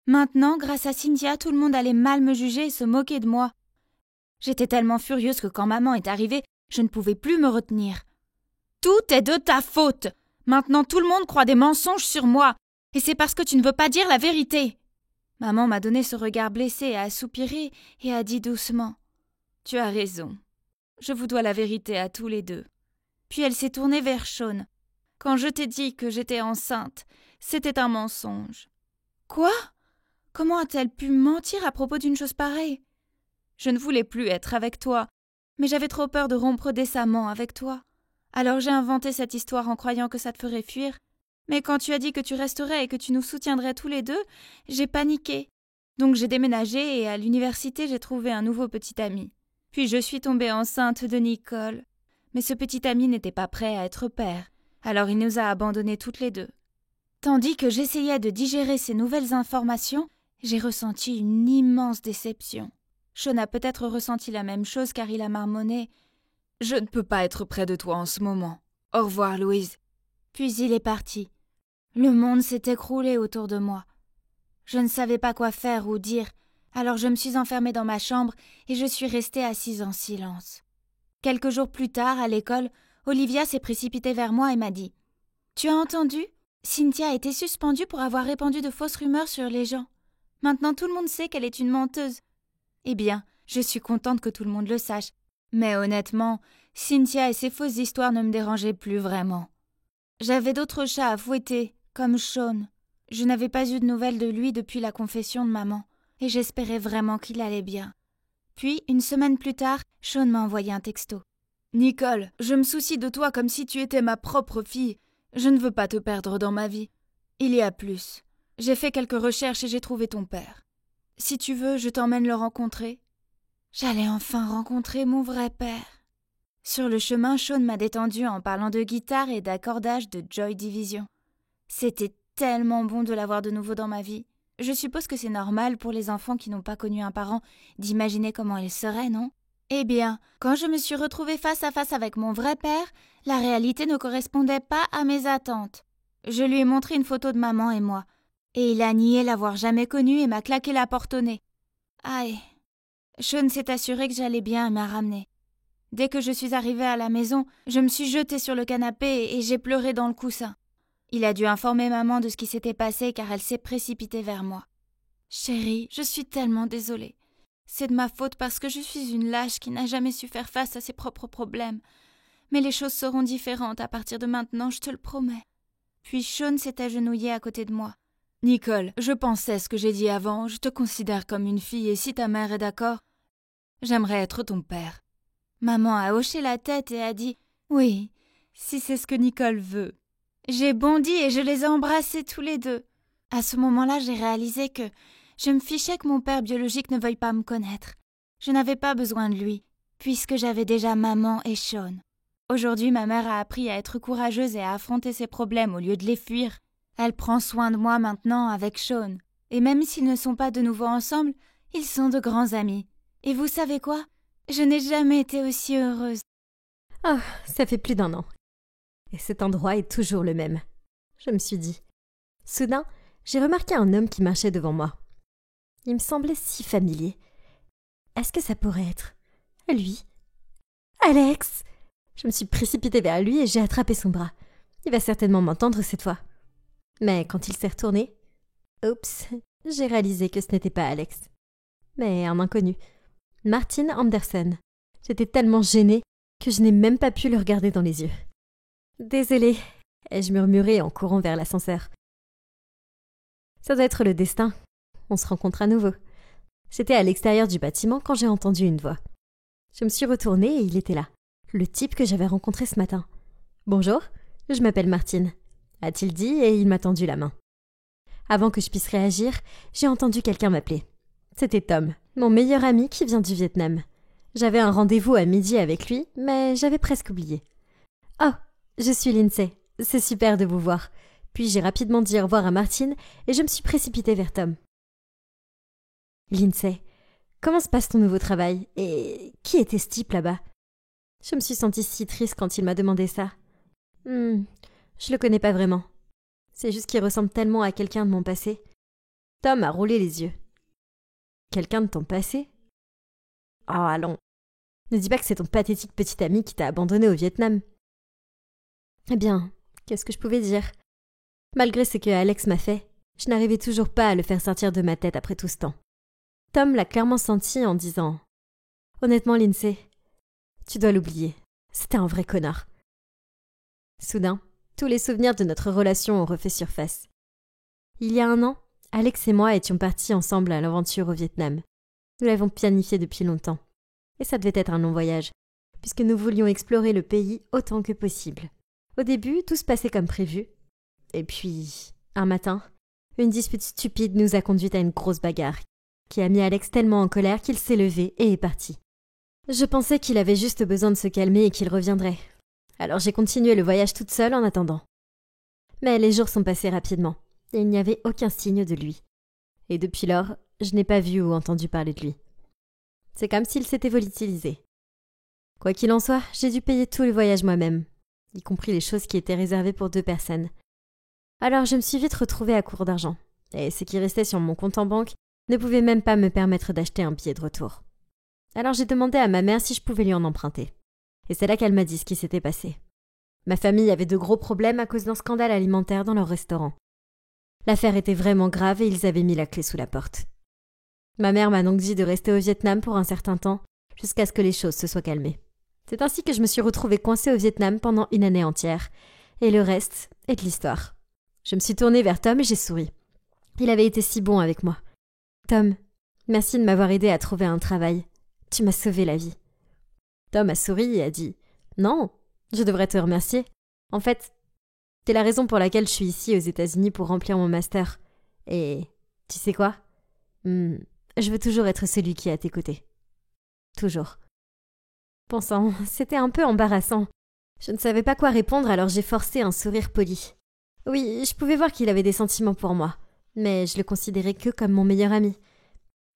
Maintenant, grâce à Cynthia, tout le monde allait mal me juger et se moquer de moi. J'étais tellement furieuse que quand maman est arrivée, je ne pouvais plus me retenir. « Tout est de ta faute! Maintenant tout le monde croit des mensonges sur moi, et c'est parce que tu ne veux pas dire la vérité. » Maman m'a donné ce regard blessé et a soupiré et a dit doucement « Tu as raison. Je vous dois la vérité à tous les deux. » Puis elle s'est tournée vers Sean. « Quand je t'ai dit que j'étais enceinte, c'était un mensonge. » Quoi ? Comment a-t-elle pu mentir à propos d'une chose pareille ? Je ne voulais plus être avec toi, mais j'avais trop peur de rompre décemment avec toi. Alors j'ai inventé cette histoire en croyant que ça te ferait fuir. Mais quand tu as dit que tu resterais et que tu nous soutiendrais tous les deux, j'ai paniqué. Donc j'ai déménagé et à l'université j'ai trouvé un nouveau petit ami. Puis je suis tombée enceinte de Nicole. Mais ce petit ami n'était pas prêt à être père, alors il nous a abandonnés toutes les deux. Tandis que j'essayais de digérer ces nouvelles informations, j'ai ressenti une immense déception. Sean a peut-être ressenti la même chose car il a marmonné « Je ne peux pas être près de toi en ce moment. Au revoir, Louise. » Puis il est parti. Le monde s'est écroulé autour de moi. Je ne savais pas quoi faire ou dire, alors je me suis enfermée dans ma chambre et je suis restée assise en silence. Quelques jours plus tard, à l'école, Olivia s'est précipitée vers moi et m'a dit « Tu as entendu ? Cynthia a été suspendue pour avoir répandu de fausses rumeurs sur les gens. Maintenant tout le monde sait qu'elle est une menteuse. » Eh bien, je suis contente que tout le monde le sache. Mais honnêtement, Cynthia et ses fausses histoires ne me dérangeaient plus vraiment. J'avais d'autres chats à fouetter, comme Sean. Je n'avais pas eu de nouvelles de lui depuis la confession de maman, et j'espérais vraiment qu'il allait bien. Puis, une semaine plus tard, Sean m'a envoyé un texto. « Nicole, je me soucie de toi comme si tu étais ma propre fille. Je ne veux pas te perdre dans ma vie. Il y a plus. J'ai fait quelques recherches et j'ai trouvé ton père. Si tu veux, je t'emmène le rencontrer. » J'allais enfin rencontrer mon vrai père. Sur le chemin, Sean m'a détendue en parlant de guitare et d'accordage de Joy Division. C'était tellement bon de l'avoir de nouveau dans ma vie. Je suppose que c'est normal pour les enfants qui n'ont pas connu un parent d'imaginer comment il serait, non ? Eh bien, quand je me suis retrouvée face à face avec mon vrai père, la réalité ne correspondait pas à mes attentes. Je lui ai montré une photo de maman et moi, et il a nié l'avoir jamais connue et m'a claqué la porte au nez. Aïe. Sean s'est assuré que j'allais bien et m'a ramenée. Dès que je suis arrivée à la maison, je me suis jetée sur le canapé et j'ai pleuré dans le coussin. Il a dû informer maman de ce qui s'était passé car elle s'est précipitée vers moi. « Chérie, je suis tellement désolée. C'est de ma faute parce que je suis une lâche qui n'a jamais su faire face à ses propres problèmes. Mais les choses seront différentes à partir de maintenant, je te le promets. » Puis Sean s'est agenouillé à côté de moi. « Nicole, je pensais ce que j'ai dit avant, je te considère comme une fille et si ta mère est d'accord, j'aimerais être ton père. » Maman a hoché la tête et a dit « Oui, si c'est ce que Nicole veut. » J'ai bondi et je les ai embrassés tous les deux. À ce moment-là, j'ai réalisé que je me fichais que mon père biologique ne veuille pas me connaître. Je n'avais pas besoin de lui, puisque j'avais déjà maman et Sean. Aujourd'hui, ma mère a appris à être courageuse et à affronter ses problèmes au lieu de les fuir. Elle prend soin de moi maintenant avec Sean. Et même s'ils ne sont pas de nouveau ensemble, ils sont de grands amis. Et vous savez quoi ? Je n'ai jamais été aussi heureuse. Oh, ça fait plus d'1 an. Et cet endroit est toujours le même. Je me suis dit. Soudain, j'ai remarqué un homme qui marchait devant moi. Il me semblait si familier. Est-ce que ça pourrait être lui ? Alex ! Je me suis précipitée vers lui et j'ai attrapé son bras. Il va certainement m'entendre cette fois. Mais quand il s'est retourné, oups, j'ai réalisé que ce n'était pas Alex, mais un inconnu. Martin Anderson. J'étais tellement gênée que je n'ai même pas pu le regarder dans les yeux. Désolée, ai-je murmuré en courant vers l'ascenseur. Ça doit être le destin. On se rencontre à nouveau. J'étais à l'extérieur du bâtiment quand j'ai entendu une voix. Je me suis retournée et il était là, le type que j'avais rencontré ce matin. « Bonjour, je m'appelle Martine », a-t-il dit et il m'a tendu la main. Avant que je puisse réagir, j'ai entendu quelqu'un m'appeler. C'était Tom, mon meilleur ami qui vient du Vietnam. J'avais un rendez-vous à midi avec lui, mais j'avais presque oublié. « Oh, je suis Lindsay, c'est super de vous voir. » Puis j'ai rapidement dit au revoir à Martine et je me suis précipitée vers Tom. « Lindsay, comment se passe ton nouveau travail? Et qui était ce type là-bas ?» Je me suis sentie si triste quand il m'a demandé ça. Je le connais pas vraiment. C'est juste qu'il ressemble tellement à quelqu'un de mon passé. Tom a roulé les yeux. Quelqu'un de ton passé? Oh, allons. Ne dis pas que c'est ton pathétique petit ami qui t'a abandonné au Vietnam. Eh bien, qu'est-ce que je pouvais dire? Malgré ce que Alex m'a fait, je n'arrivais toujours pas à le faire sortir de ma tête après tout ce temps. Tom l'a clairement senti en disant « Honnêtement, Lindsay, tu dois l'oublier. C'était un vrai connard. » Soudain, tous les souvenirs de notre relation ont refait surface. Il y a 1 an, Alex et moi étions partis ensemble à l'aventure au Vietnam. Nous l'avons planifié depuis longtemps. Et ça devait être un long voyage, puisque nous voulions explorer le pays autant que possible. Au début, tout se passait comme prévu. Et puis, un matin, une dispute stupide nous a conduit à une grosse bagarre, qui a mis Alex tellement en colère qu'il s'est levé et est parti. Je pensais qu'il avait juste besoin de se calmer et qu'il reviendrait. Alors j'ai continué le voyage toute seule en attendant. Mais les jours sont passés rapidement, et il n'y avait aucun signe de lui. Et depuis lors, je n'ai pas vu ou entendu parler de lui. C'est comme s'il s'était volatilisé. Quoi qu'il en soit, j'ai dû payer tout le voyage moi-même, y compris les choses qui étaient réservées pour 2 personnes. Alors je me suis vite retrouvée à court d'argent, et ce qui restait sur mon compte en banque ne pouvait même pas me permettre d'acheter un billet de retour. Alors j'ai demandé à ma mère si je pouvais lui en emprunter. Et c'est là qu'elle m'a dit ce qui s'était passé. Ma famille avait de gros problèmes à cause d'un scandale alimentaire dans leur restaurant. L'affaire était vraiment grave et ils avaient mis la clé sous la porte. Ma mère m'a donc dit de rester au Vietnam pour un certain temps, jusqu'à ce que les choses se soient calmées. C'est ainsi que je me suis retrouvée coincée au Vietnam pendant 1 année entière. Et le reste est de l'histoire. Je me suis tournée vers Tom et j'ai souri. Il avait été si bon avec moi. Tom, merci de m'avoir aidé à trouver un travail. Tu m'as sauvé la vie. Tom a souri et a dit « Non, je devrais te remercier. En fait, c'est la raison pour laquelle je suis ici aux États-Unis pour remplir mon master. Et tu sais quoi? Je veux toujours être celui qui est à tes côtés. Toujours. » Bon sang, c'était un peu embarrassant. Je ne savais pas quoi répondre, alors j'ai forcé un sourire poli. Oui, je pouvais voir qu'il avait des sentiments pour moi, mais je le considérais que comme mon meilleur ami.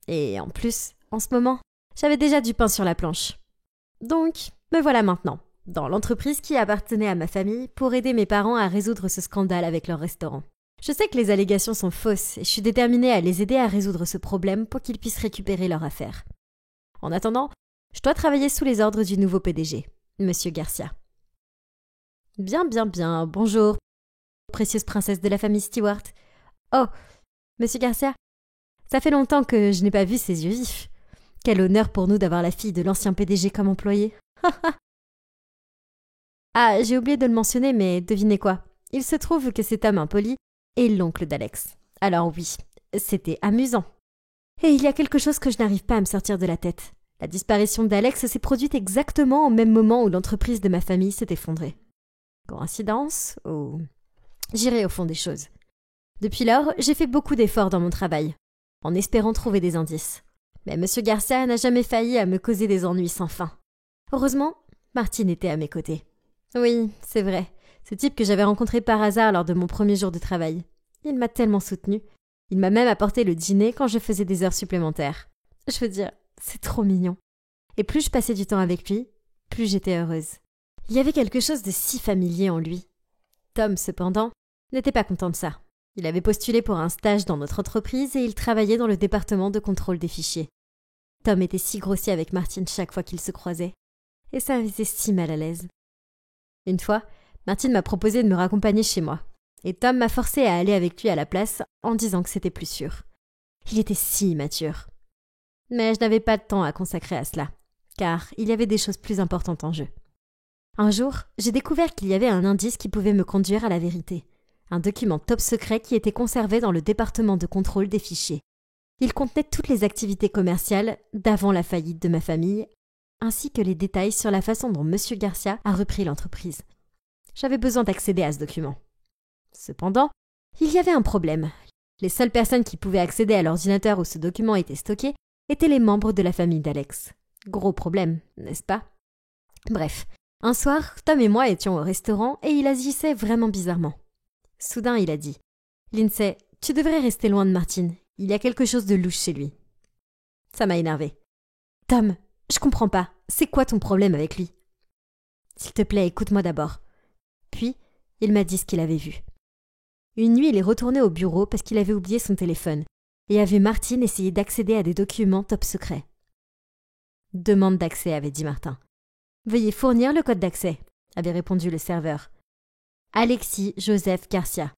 Et en plus, en ce moment, j'avais déjà du pain sur la planche. Donc, me voilà maintenant, dans l'entreprise qui appartenait à ma famille, pour aider mes parents à résoudre ce scandale avec leur restaurant. Je sais que les allégations sont fausses et je suis déterminée à les aider à résoudre ce problème pour qu'ils puissent récupérer leur affaire. En attendant, je dois travailler sous les ordres du nouveau PDG, Monsieur Garcia. Bien, bonjour, précieuse princesse de la famille Stewart. Oh, Monsieur Garcia, ça fait longtemps que je n'ai pas vu ses yeux vifs. Quel honneur pour nous d'avoir la fille de l'ancien PDG comme employée. Ah, j'ai oublié de le mentionner, mais devinez quoi? Il se trouve que cet homme impoli est l'oncle d'Alex. Alors oui, c'était amusant. Et il y a quelque chose que je n'arrive pas à me sortir de la tête. La disparition d'Alex s'est produite exactement au même moment où l'entreprise de ma famille s'est effondrée. Coïncidence ou... J'irai au fond des choses. Depuis lors, j'ai fait beaucoup d'efforts dans mon travail, en espérant trouver des indices. Mais M. Garcia n'a jamais failli à me causer des ennuis sans fin. Heureusement, Martine était à mes côtés. Oui, c'est vrai, ce type que j'avais rencontré par hasard lors de mon premier jour de travail. Il m'a tellement soutenue. Il m'a même apporté le dîner quand je faisais des heures supplémentaires. Je veux dire, c'est trop mignon. Et plus je passais du temps avec lui, plus j'étais heureuse. Il y avait quelque chose de si familier en lui. Tom, cependant, n'était pas content de ça. Il avait postulé pour un stage dans notre entreprise et il travaillait dans le département de contrôle des fichiers. Tom était si grossier avec Martine chaque fois qu'ils se croisaient. Et ça me faisait si mal à l'aise. Une fois, Martine m'a proposé de me raccompagner chez moi. Et Tom m'a forcé à aller avec lui à la place en disant que c'était plus sûr. Il était si immature. Mais je n'avais pas de temps à consacrer à cela, car il y avait des choses plus importantes en jeu. Un jour, j'ai découvert qu'il y avait un indice qui pouvait me conduire à la vérité. Un document top secret qui était conservé dans le département de contrôle des fichiers. Il contenait toutes les activités commerciales d'avant la faillite de ma famille, ainsi que les détails sur la façon dont M. Garcia a repris l'entreprise. J'avais besoin d'accéder à ce document. Cependant, il y avait un problème. Les seules personnes qui pouvaient accéder à l'ordinateur où ce document était stocké étaient les membres de la famille d'Alex. Gros problème, n'est-ce pas? Bref, un soir, Tom et moi étions au restaurant et il agissait vraiment bizarrement. Soudain, il a dit « Lindsay, tu devrais rester loin de Martine. Il y a quelque chose de louche chez lui. » Ça m'a énervé. « Tom, je comprends pas. C'est quoi ton problème avec lui? »« S'il te plaît, écoute-moi d'abord. » Puis, il m'a dit ce qu'il avait vu. Une nuit, il est retourné au bureau parce qu'il avait oublié son téléphone et a vu Martine essayer d'accéder à des documents top secrets. « Demande d'accès, avait dit Martin. « Veuillez fournir le code d'accès, avait répondu le serveur. « Alexis Joseph Garcia,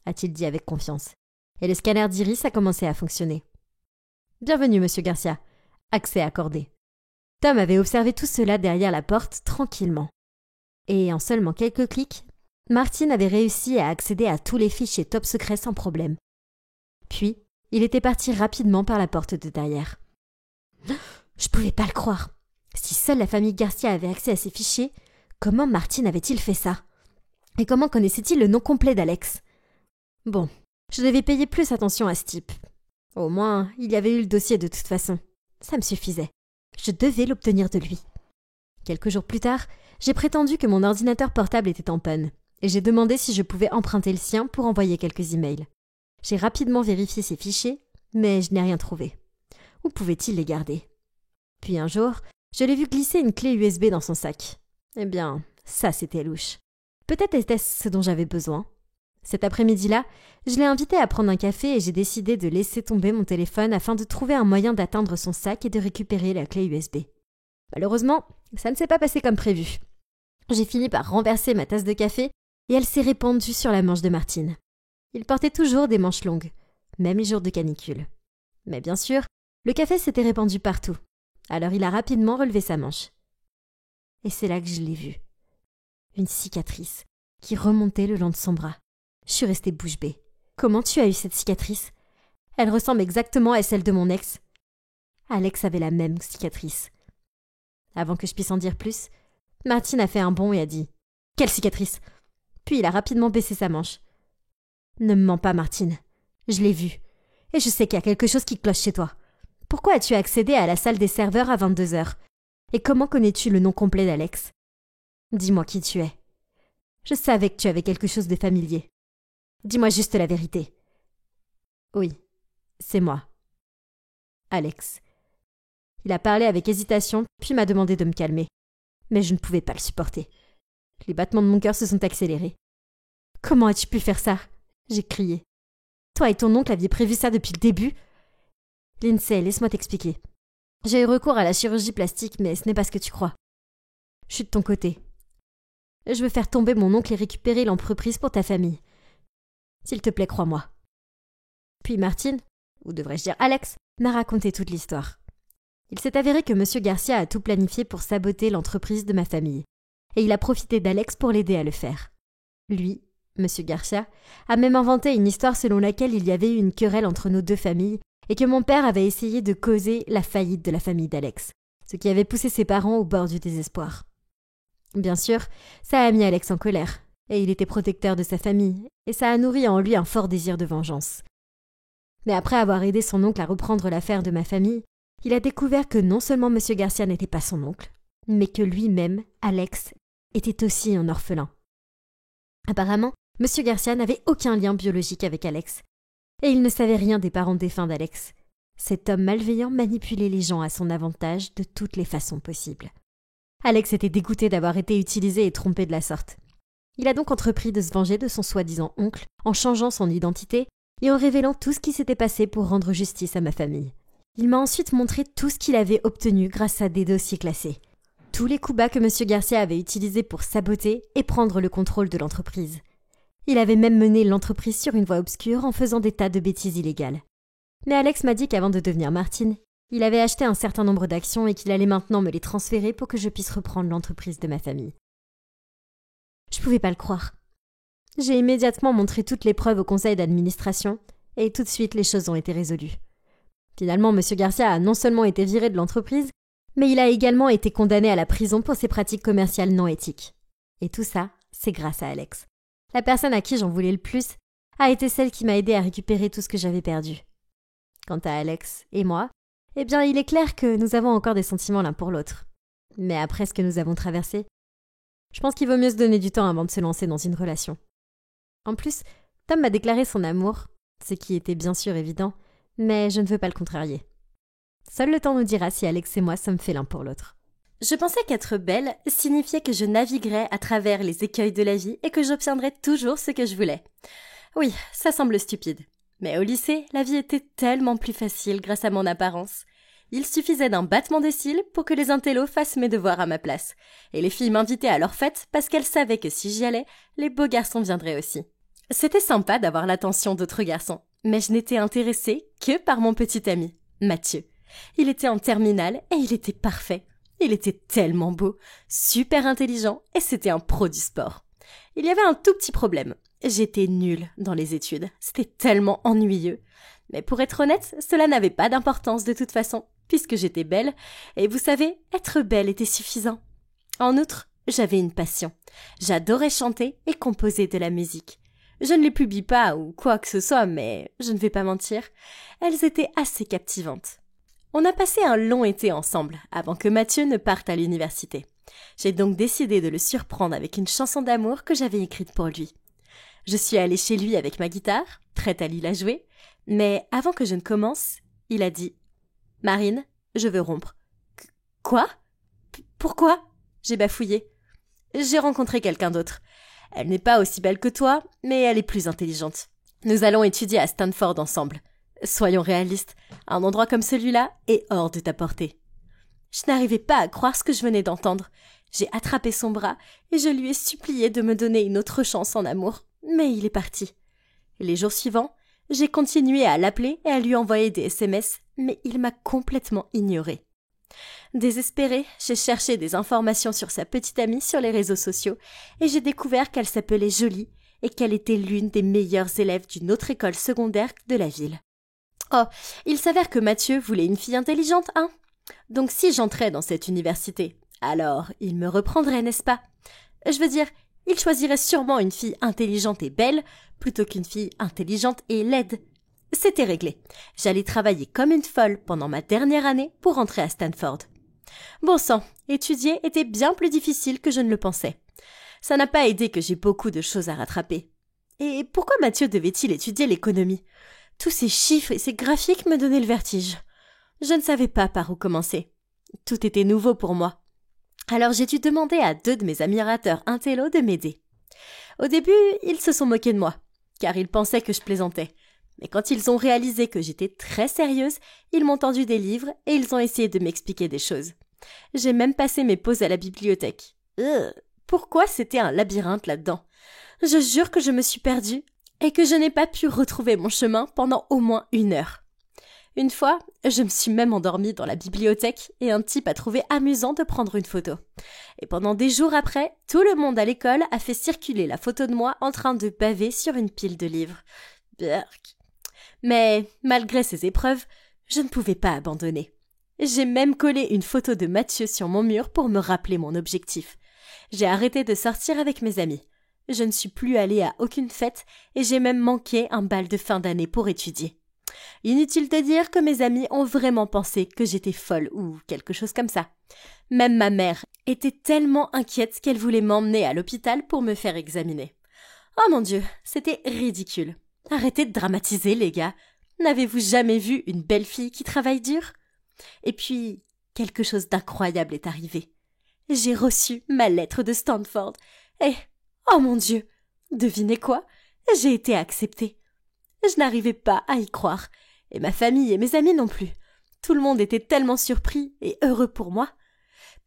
a-t-il dit avec confiance. Et le scanner d'iris a commencé à fonctionner. « Bienvenue, monsieur Garcia. Accès accordé. » Tom avait observé tout cela derrière la porte tranquillement. Et en seulement quelques clics, Martine avait réussi à accéder à tous les fichiers top secrets sans problème. Puis, il était parti rapidement par la porte de derrière. Je pouvais pas le croire. Si seule la famille Garcia avait accès à ces fichiers, comment Martine avait-il fait ça? Et comment connaissait-il le nom complet d'Alex? Bon, je devais payer plus attention à ce type. Au moins, il y avait eu le dossier de toute façon. Ça me suffisait. Je devais l'obtenir de lui. Quelques jours plus tard, j'ai prétendu que mon ordinateur portable était en panne, et j'ai demandé si je pouvais emprunter le sien pour envoyer quelques emails. J'ai rapidement vérifié ces fichiers, mais je n'ai rien trouvé. Où pouvait-il les garder? Puis un jour, je l'ai vu glisser une clé USB dans son sac. Eh bien, ça c'était louche. Peut-être était-ce ce dont j'avais besoin. Cet après-midi-là, je l'ai invité à prendre un café et j'ai décidé de laisser tomber mon téléphone afin de trouver un moyen d'atteindre son sac et de récupérer la clé USB. Malheureusement, ça ne s'est pas passé comme prévu. J'ai fini par renverser ma tasse de café et elle s'est répandue sur la manche de Martine. Il portait toujours des manches longues, même les jours de canicule. Mais bien sûr, le café s'était répandu partout. Alors il a rapidement relevé sa manche. Et c'est là que je l'ai vue. Une cicatrice qui remontait le long de son bras. Je suis restée bouche bée. Comment tu as eu cette cicatrice? Elle ressemble exactement à celle de mon ex. Alex avait la même cicatrice. Avant que je puisse en dire plus, Martine a fait un bond et a dit « Quelle cicatrice ?» Puis il a rapidement baissé sa manche. « Ne me mens pas, Martine. Je l'ai vue. Et je sais qu'il y a quelque chose qui cloche chez toi. Pourquoi as-tu accédé à la salle des serveurs à 22h? Et comment connais-tu le nom complet d'Alex? Dis-moi qui tu es. Je savais que tu avais quelque chose de familier. Dis-moi juste la vérité. » Oui, c'est moi. Alex. Il a parlé avec hésitation, puis m'a demandé de me calmer. Mais je ne pouvais pas le supporter. Les battements de mon cœur se sont accélérés. « Comment as-tu pu faire ça ?» J'ai crié. « Toi et ton oncle aviez prévu ça depuis le début ?» Lindsay, laisse-moi t'expliquer. J'ai eu recours à la chirurgie plastique, mais ce n'est pas ce que tu crois. Je suis de ton côté. Je veux faire tomber mon oncle et récupérer l'entreprise pour ta famille. S'il te plaît, crois-moi. Puis Martine, ou devrais-je dire Alex, m'a raconté toute l'histoire. Il s'est avéré que M. Garcia a tout planifié pour saboter l'entreprise de ma famille, et il a profité d'Alex pour l'aider à le faire. Lui, M. Garcia, a même inventé une histoire selon laquelle il y avait eu une querelle entre nos deux familles et que mon père avait essayé de causer la faillite de la famille d'Alex, ce qui avait poussé ses parents au bord du désespoir. Bien sûr, ça a mis Alex en colère, et il était protecteur de sa famille, et ça a nourri en lui un fort désir de vengeance. Mais après avoir aidé son oncle à reprendre l'affaire de ma famille, il a découvert que non seulement M. Garcia n'était pas son oncle, mais que lui-même, Alex, était aussi un orphelin. Apparemment, M. Garcia n'avait aucun lien biologique avec Alex, et il ne savait rien des parents défunts d'Alex. Cet homme malveillant manipulait les gens à son avantage de toutes les façons possibles. Alex était dégoûté d'avoir été utilisé et trompé de la sorte. Il a donc entrepris de se venger de son soi-disant oncle en changeant son identité et en révélant tout ce qui s'était passé pour rendre justice à ma famille. Il m'a ensuite montré tout ce qu'il avait obtenu grâce à des dossiers classés. Tous les coups bas que M. Garcia avait utilisés pour saboter et prendre le contrôle de l'entreprise. Il avait même mené l'entreprise sur une voie obscure en faisant des tas de bêtises illégales. Mais Alex m'a dit qu'avant de devenir Martine, il avait acheté un certain nombre d'actions et qu'il allait maintenant me les transférer pour que je puisse reprendre l'entreprise de ma famille. Je pouvais pas le croire. J'ai immédiatement montré toutes les preuves au conseil d'administration et tout de suite les choses ont été résolues. Finalement, M. Garcia a non seulement été viré de l'entreprise, mais il a également été condamné à la prison pour ses pratiques commerciales non éthiques. Et tout ça, c'est grâce à Alex. La personne à qui j'en voulais le plus a été celle qui m'a aidé à récupérer tout ce que j'avais perdu. Quant à Alex et moi, eh bien, il est clair que nous avons encore des sentiments l'un pour l'autre. Mais après ce que nous avons traversé, je pense qu'il vaut mieux se donner du temps avant de se lancer dans une relation. En plus, Tom m'a déclaré son amour, ce qui était bien sûr évident, mais je ne veux pas le contrarier. Seul le temps nous dira si Alex et moi sommes faits l'un pour l'autre. Je pensais qu'être belle signifiait que je naviguerais à travers les écueils de la vie et que j'obtiendrais toujours ce que je voulais. Oui, ça semble stupide. Mais au lycée, la vie était tellement plus facile grâce à mon apparence. Il suffisait d'un battement de cils pour que les intellos fassent mes devoirs à ma place. Et les filles m'invitaient à leur fête parce qu'elles savaient que si j'y allais, les beaux garçons viendraient aussi. C'était sympa d'avoir l'attention d'autres garçons, mais je n'étais intéressée que par mon petit ami, Mathieu. Il était en terminale et il était parfait. Il était tellement beau, super intelligent et c'était un pro du sport. Il y avait un tout petit problème. J'étais nulle dans les études. C'était tellement ennuyeux. Mais pour être honnête, cela n'avait pas d'importance de toute façon, puisque j'étais belle, et vous savez, être belle était suffisant. En outre, j'avais une passion. J'adorais chanter et composer de la musique. Je ne les publie pas ou quoi que ce soit, mais je ne vais pas mentir, elles étaient assez captivantes. On a passé un long été ensemble, avant que Mathieu ne parte à l'université. J'ai donc décidé de le surprendre avec une chanson d'amour que j'avais écrite pour lui. Je suis allée chez lui avec ma guitare, prête à lui la jouer, mais avant que je ne commence, il a dit « Marine, je veux rompre. » Quoi ? Pourquoi ? J'ai bafouillé. J'ai rencontré quelqu'un d'autre. Elle n'est pas aussi belle que toi, mais elle est plus intelligente. Nous allons étudier à Stanford ensemble. Soyons réalistes, un endroit comme celui-là est hors de ta portée. Je n'arrivais pas à croire ce que je venais d'entendre. J'ai attrapé son bras et je lui ai supplié de me donner une autre chance en amour, mais il est parti. Les jours suivants, j'ai continué à l'appeler et à lui envoyer des SMS, mais il m'a complètement ignorée. Désespérée, j'ai cherché des informations sur sa petite amie sur les réseaux sociaux et j'ai découvert qu'elle s'appelait Jolie et qu'elle était l'une des meilleures élèves d'une autre école secondaire de la ville. Oh, il s'avère que Mathieu voulait une fille intelligente, hein ? Donc si j'entrais dans cette université, alors il me reprendrait, n'est-ce pas ? Je veux dire, il choisirait sûrement une fille intelligente et belle plutôt qu'une fille intelligente et laide. C'était réglé. J'allais travailler comme une folle pendant ma dernière année pour entrer à Stanford. Bon sang, étudier était bien plus difficile que je ne le pensais. Ça n'a pas aidé que j'ai beaucoup de choses à rattraper. Et pourquoi Mathieu devait-il étudier l'économie ? Tous ces chiffres et ces graphiques me donnaient le vertige. Je ne savais pas par où commencer. Tout était nouveau pour moi. Alors j'ai dû demander à 2 de mes admirateurs intello de m'aider. Au début, ils se sont moqués de moi, car ils pensaient que je plaisantais. Mais quand ils ont réalisé que j'étais très sérieuse, ils m'ont tendu des livres et ils ont essayé de m'expliquer des choses. J'ai même passé mes pauses à la bibliothèque. Pourquoi c'était un labyrinthe là-dedans ? Je jure que je me suis perdue et que je n'ai pas pu retrouver mon chemin pendant au moins 1 heure. Une fois, je me suis même endormie dans la bibliothèque et un type a trouvé amusant de prendre une photo. Et pendant des jours après, tout le monde à l'école a fait circuler la photo de moi en train de baver sur une pile de livres. Berk. Mais malgré ces épreuves, je ne pouvais pas abandonner. J'ai même collé une photo de Mathieu sur mon mur pour me rappeler mon objectif. J'ai arrêté de sortir avec mes amis. Je ne suis plus allée à aucune fête et j'ai même manqué un bal de fin d'année pour étudier. Inutile de dire que mes amis ont vraiment pensé que j'étais folle ou quelque chose comme ça. Même ma mère était tellement inquiète qu'elle voulait m'emmener à l'hôpital pour me faire examiner. Oh mon Dieu, c'était ridicule. Arrêtez de dramatiser, les gars. N'avez-vous jamais vu une belle fille qui travaille dur? Et puis, quelque chose d'incroyable est arrivé. J'ai reçu ma lettre de Stanford et, oh mon Dieu, devinez quoi? J'ai été acceptée. Je n'arrivais pas à y croire, et ma famille et mes amis non plus. Tout le monde était tellement surpris et heureux pour moi.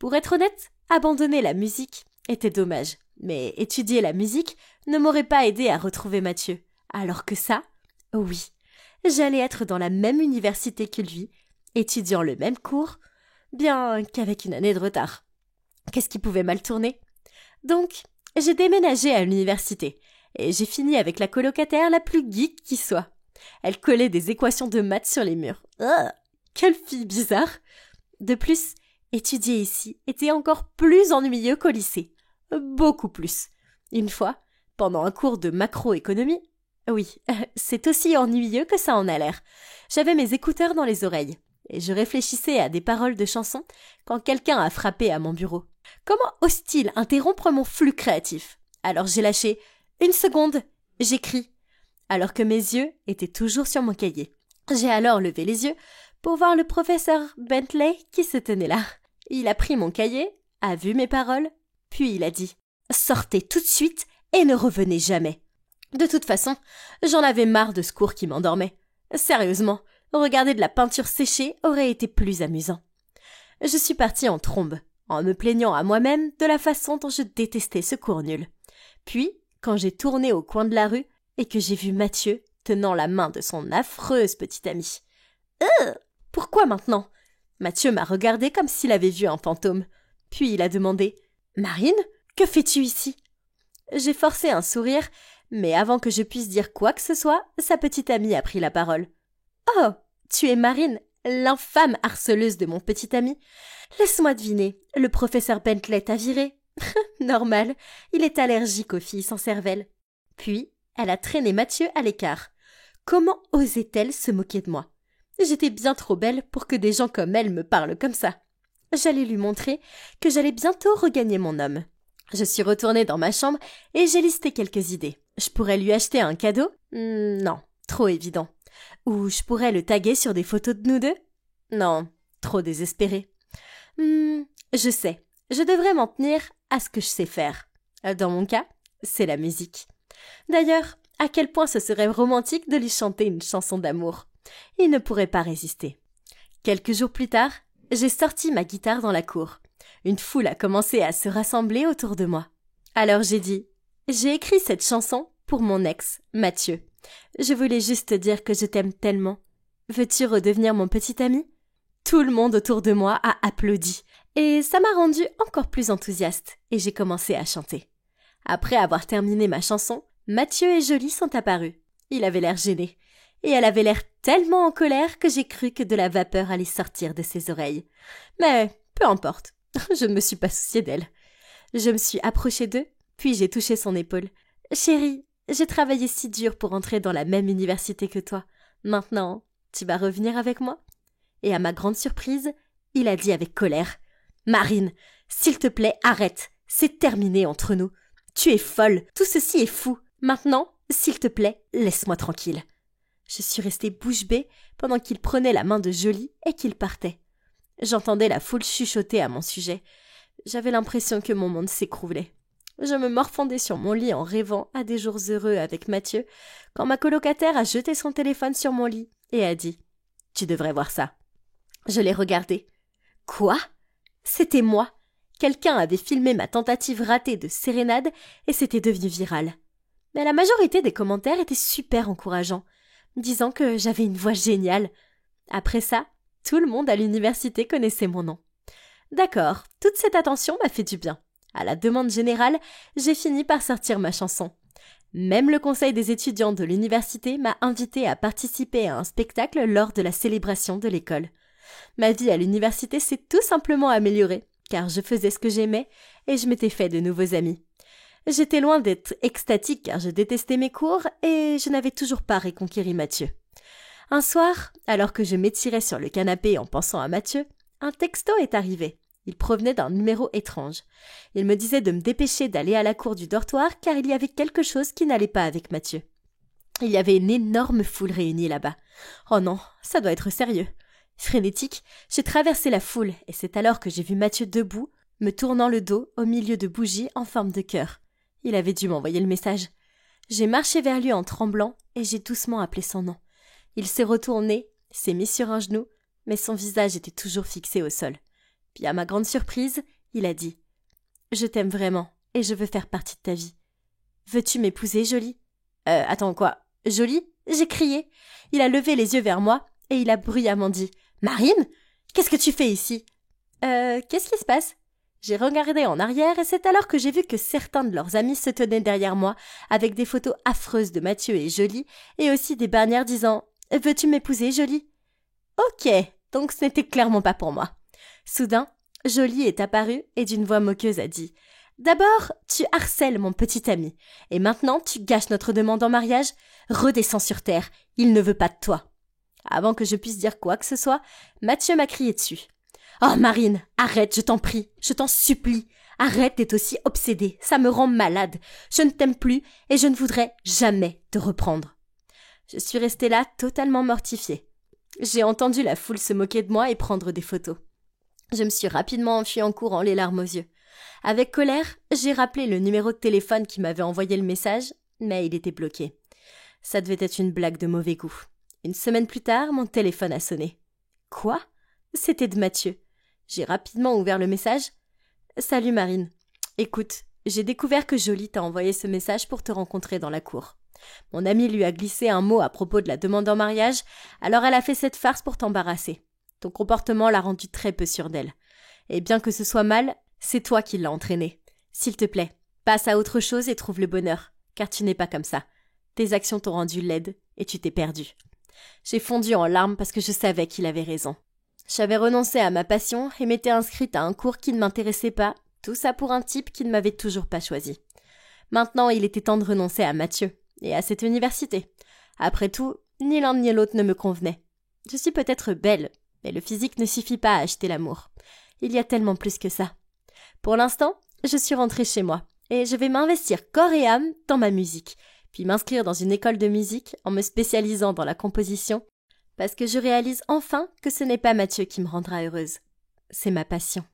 Pour être honnête, abandonner la musique était dommage, mais étudier la musique ne m'aurait pas aidé à retrouver Mathieu. Alors que ça, oui, j'allais être dans la même université que lui, étudiant le même cours, bien qu'avec une année de retard. Qu'est-ce qui pouvait mal tourner? Donc, j'ai déménagé à l'université, et j'ai fini avec la colocataire la plus geek qui soit. Elle collait des équations de maths sur les murs. Quelle fille bizarre! De plus, étudier ici était encore plus ennuyeux qu'au lycée. Beaucoup plus. Une fois, pendant un cours de macroéconomie, oui, c'est aussi ennuyeux que ça en a l'air. J'avais mes écouteurs dans les oreilles, et je réfléchissais à des paroles de chansons quand quelqu'un a frappé à mon bureau. Comment ose-t-il interrompre mon flux créatif? Alors j'ai lâché « 1 seconde !» j'écris, alors que mes yeux étaient toujours sur mon cahier. J'ai alors levé les yeux pour voir le professeur Bentley qui se tenait là. Il a pris mon cahier, a vu mes paroles, puis il a dit « Sortez tout de suite et ne revenez jamais !» De toute façon, j'en avais marre de ce cours qui m'endormait. Sérieusement, regarder de la peinture séchée aurait été plus amusant. Je suis partie en trombe, en me plaignant à moi-même de la façon dont je détestais ce cours nul. Puis, quand j'ai tourné au coin de la rue et que j'ai vu Mathieu tenant la main de son affreuse petite amie. Pourquoi maintenant? Mathieu m'a regardé comme s'il avait vu un fantôme. Puis il a demandé « Marine, que fais-tu ici ?» J'ai forcé un sourire, mais avant que je puisse dire quoi que ce soit, sa petite amie a pris la parole. « Oh, tu es Marine, l'infâme harceleuse de mon petit ami. Laisse-moi deviner, le professeur Bentley t'a viré. Normal, il est allergique aux filles sans cervelle. » Puis, elle a traîné Mathieu à l'écart. Comment osait-elle se moquer de moi? J'étais bien trop belle pour que des gens comme elle me parlent comme ça. J'allais lui montrer que j'allais bientôt regagner mon homme. Je suis retournée dans ma chambre et j'ai listé quelques idées. Je pourrais lui acheter un cadeau? Non, trop évident. Ou je pourrais le taguer sur des photos de nous deux? Non, trop désespéré. Je sais, je devrais m'en tenir à ce que je sais faire. Dans mon cas, c'est la musique. D'ailleurs, à quel point ce serait romantique de lui chanter une chanson d'amour. Il ne pourrait pas résister. Quelques jours plus tard, j'ai sorti ma guitare dans la cour. Une foule a commencé à se rassembler autour de moi. Alors j'ai dit « J'ai écrit cette chanson pour mon ex, Mathieu. Je voulais juste te dire que je t'aime tellement. Veux-tu redevenir mon petit ami ?» Tout le monde autour de moi a applaudi. Et ça m'a rendue encore plus enthousiaste et j'ai commencé à chanter. Après avoir terminé ma chanson, Mathieu et Jolie sont apparus. Il avait l'air gêné. Et elle avait l'air tellement en colère que j'ai cru que de la vapeur allait sortir de ses oreilles. Mais peu importe, je ne me suis pas souciée d'elle. Je me suis approchée d'eux, puis j'ai touché son épaule. « Chérie, j'ai travaillé si dur pour entrer dans la même université que toi. Maintenant, tu vas revenir avec moi ?» Et à ma grande surprise, il a dit avec colère « Marine, s'il te plaît, arrête. C'est terminé entre nous. Tu es folle, tout ceci est fou. Maintenant, s'il te plaît, laisse-moi tranquille. » Je suis restée bouche bée pendant qu'il prenait la main de Jolie et qu'il partait. J'entendais la foule chuchoter à mon sujet. J'avais l'impression que mon monde s'écroulait. Je me morfondais sur mon lit en rêvant à des jours heureux avec Mathieu quand ma colocataire a jeté son téléphone sur mon lit et a dit « Tu devrais voir ça. » Je l'ai regardé. Quoi? C'était moi. Quelqu'un avait filmé ma tentative ratée de sérénade et c'était devenu viral. Mais la majorité des commentaires étaient super encourageants, disant que j'avais une voix géniale. Après ça, tout le monde à l'université connaissait mon nom. D'accord, toute cette attention m'a fait du bien. À la demande générale, j'ai fini par sortir ma chanson. Même le conseil des étudiants de l'université m'a invité à participer à un spectacle lors de la célébration de l'école. Ma vie à l'université s'est tout simplement améliorée, car je faisais ce que j'aimais et je m'étais fait de nouveaux amis. J'étais loin d'être extatique car je détestais mes cours et je n'avais toujours pas reconquéri Mathieu. Un soir, alors que je m'étirais sur le canapé en pensant à Mathieu, un texto est arrivé. Il provenait d'un numéro étrange. Il me disait de me dépêcher d'aller à la cour du dortoir car il y avait quelque chose qui n'allait pas avec Mathieu. Il y avait une énorme foule réunie là-bas. Oh non, ça doit être sérieux. Frénétique, j'ai traversé la foule et c'est alors que j'ai vu Mathieu debout, me tournant le dos au milieu de bougies en forme de cœur. Il avait dû m'envoyer le message. J'ai marché vers lui en tremblant et j'ai doucement appelé son nom. Il s'est retourné, s'est mis sur un genou, mais son visage était toujours fixé au sol. Puis à ma grande surprise, il a dit « Je t'aime vraiment et je veux faire partie de ta vie. Veux-tu m'épouser, Jolie ?» Attends, quoi ? Jolie ? J'ai crié. Il a levé les yeux vers moi et il a bruyamment dit « Marine ? Qu'est-ce que tu fais ici ?»« Qu'est-ce qui se passe ?» J'ai regardé en arrière et c'est alors que j'ai vu que certains de leurs amis se tenaient derrière moi avec des photos affreuses de Mathieu et Jolie et aussi des bannières disant « Veux-tu m'épouser, Jolie ?» Ok, donc ce n'était clairement pas pour moi. Soudain, Jolie est apparue et d'une voix moqueuse a dit « D'abord, tu harcèles mon petit ami et maintenant tu gâches notre demande en mariage. Redescends sur terre, il ne veut pas de toi. » Avant que je puisse dire quoi que ce soit, Mathieu m'a crié dessus. « Oh Marine, arrête, je t'en prie, je t'en supplie. Arrête d'être aussi obsédée, ça me rend malade. Je ne t'aime plus et je ne voudrais jamais te reprendre. » Je suis restée là totalement mortifiée. J'ai entendu la foule se moquer de moi et prendre des photos. Je me suis rapidement enfuie en courant, les larmes aux yeux. Avec colère, j'ai rappelé le numéro de téléphone qui m'avait envoyé le message, mais il était bloqué. Ça devait être une blague de mauvais goût. Une semaine plus tard, mon téléphone a sonné. Quoi ? C'était de Mathieu. J'ai rapidement ouvert le message. « Salut Marine. Écoute, j'ai découvert que Jolie t'a envoyé ce message pour te rencontrer dans la cour. Mon amie lui a glissé un mot à propos de la demande en mariage, alors elle a fait cette farce pour t'embarrasser. Ton comportement l'a rendue très peu sûre d'elle. Et bien que ce soit mal, c'est toi qui l'as entraînée. S'il te plaît, passe à autre chose et trouve le bonheur, car tu n'es pas comme ça. Tes actions t'ont rendue laide et tu t'es perdue. » J'ai fondu en larmes parce que je savais qu'il avait raison. J'avais renoncé à ma passion et m'étais inscrite à un cours qui ne m'intéressait pas, tout ça pour un type qui ne m'avait toujours pas choisi. Maintenant, il était temps de renoncer à Mathieu et à cette université. Après tout, ni l'un ni l'autre ne me convenait. Je suis peut-être belle, mais le physique ne suffit pas à acheter l'amour. Il y a tellement plus que ça. Pour l'instant, je suis rentrée chez moi et je vais m'investir corps et âme dans ma musique, puis m'inscrire dans une école de musique en me spécialisant dans la composition, parce que je réalise enfin que ce n'est pas Mathieu qui me rendra heureuse. C'est ma passion.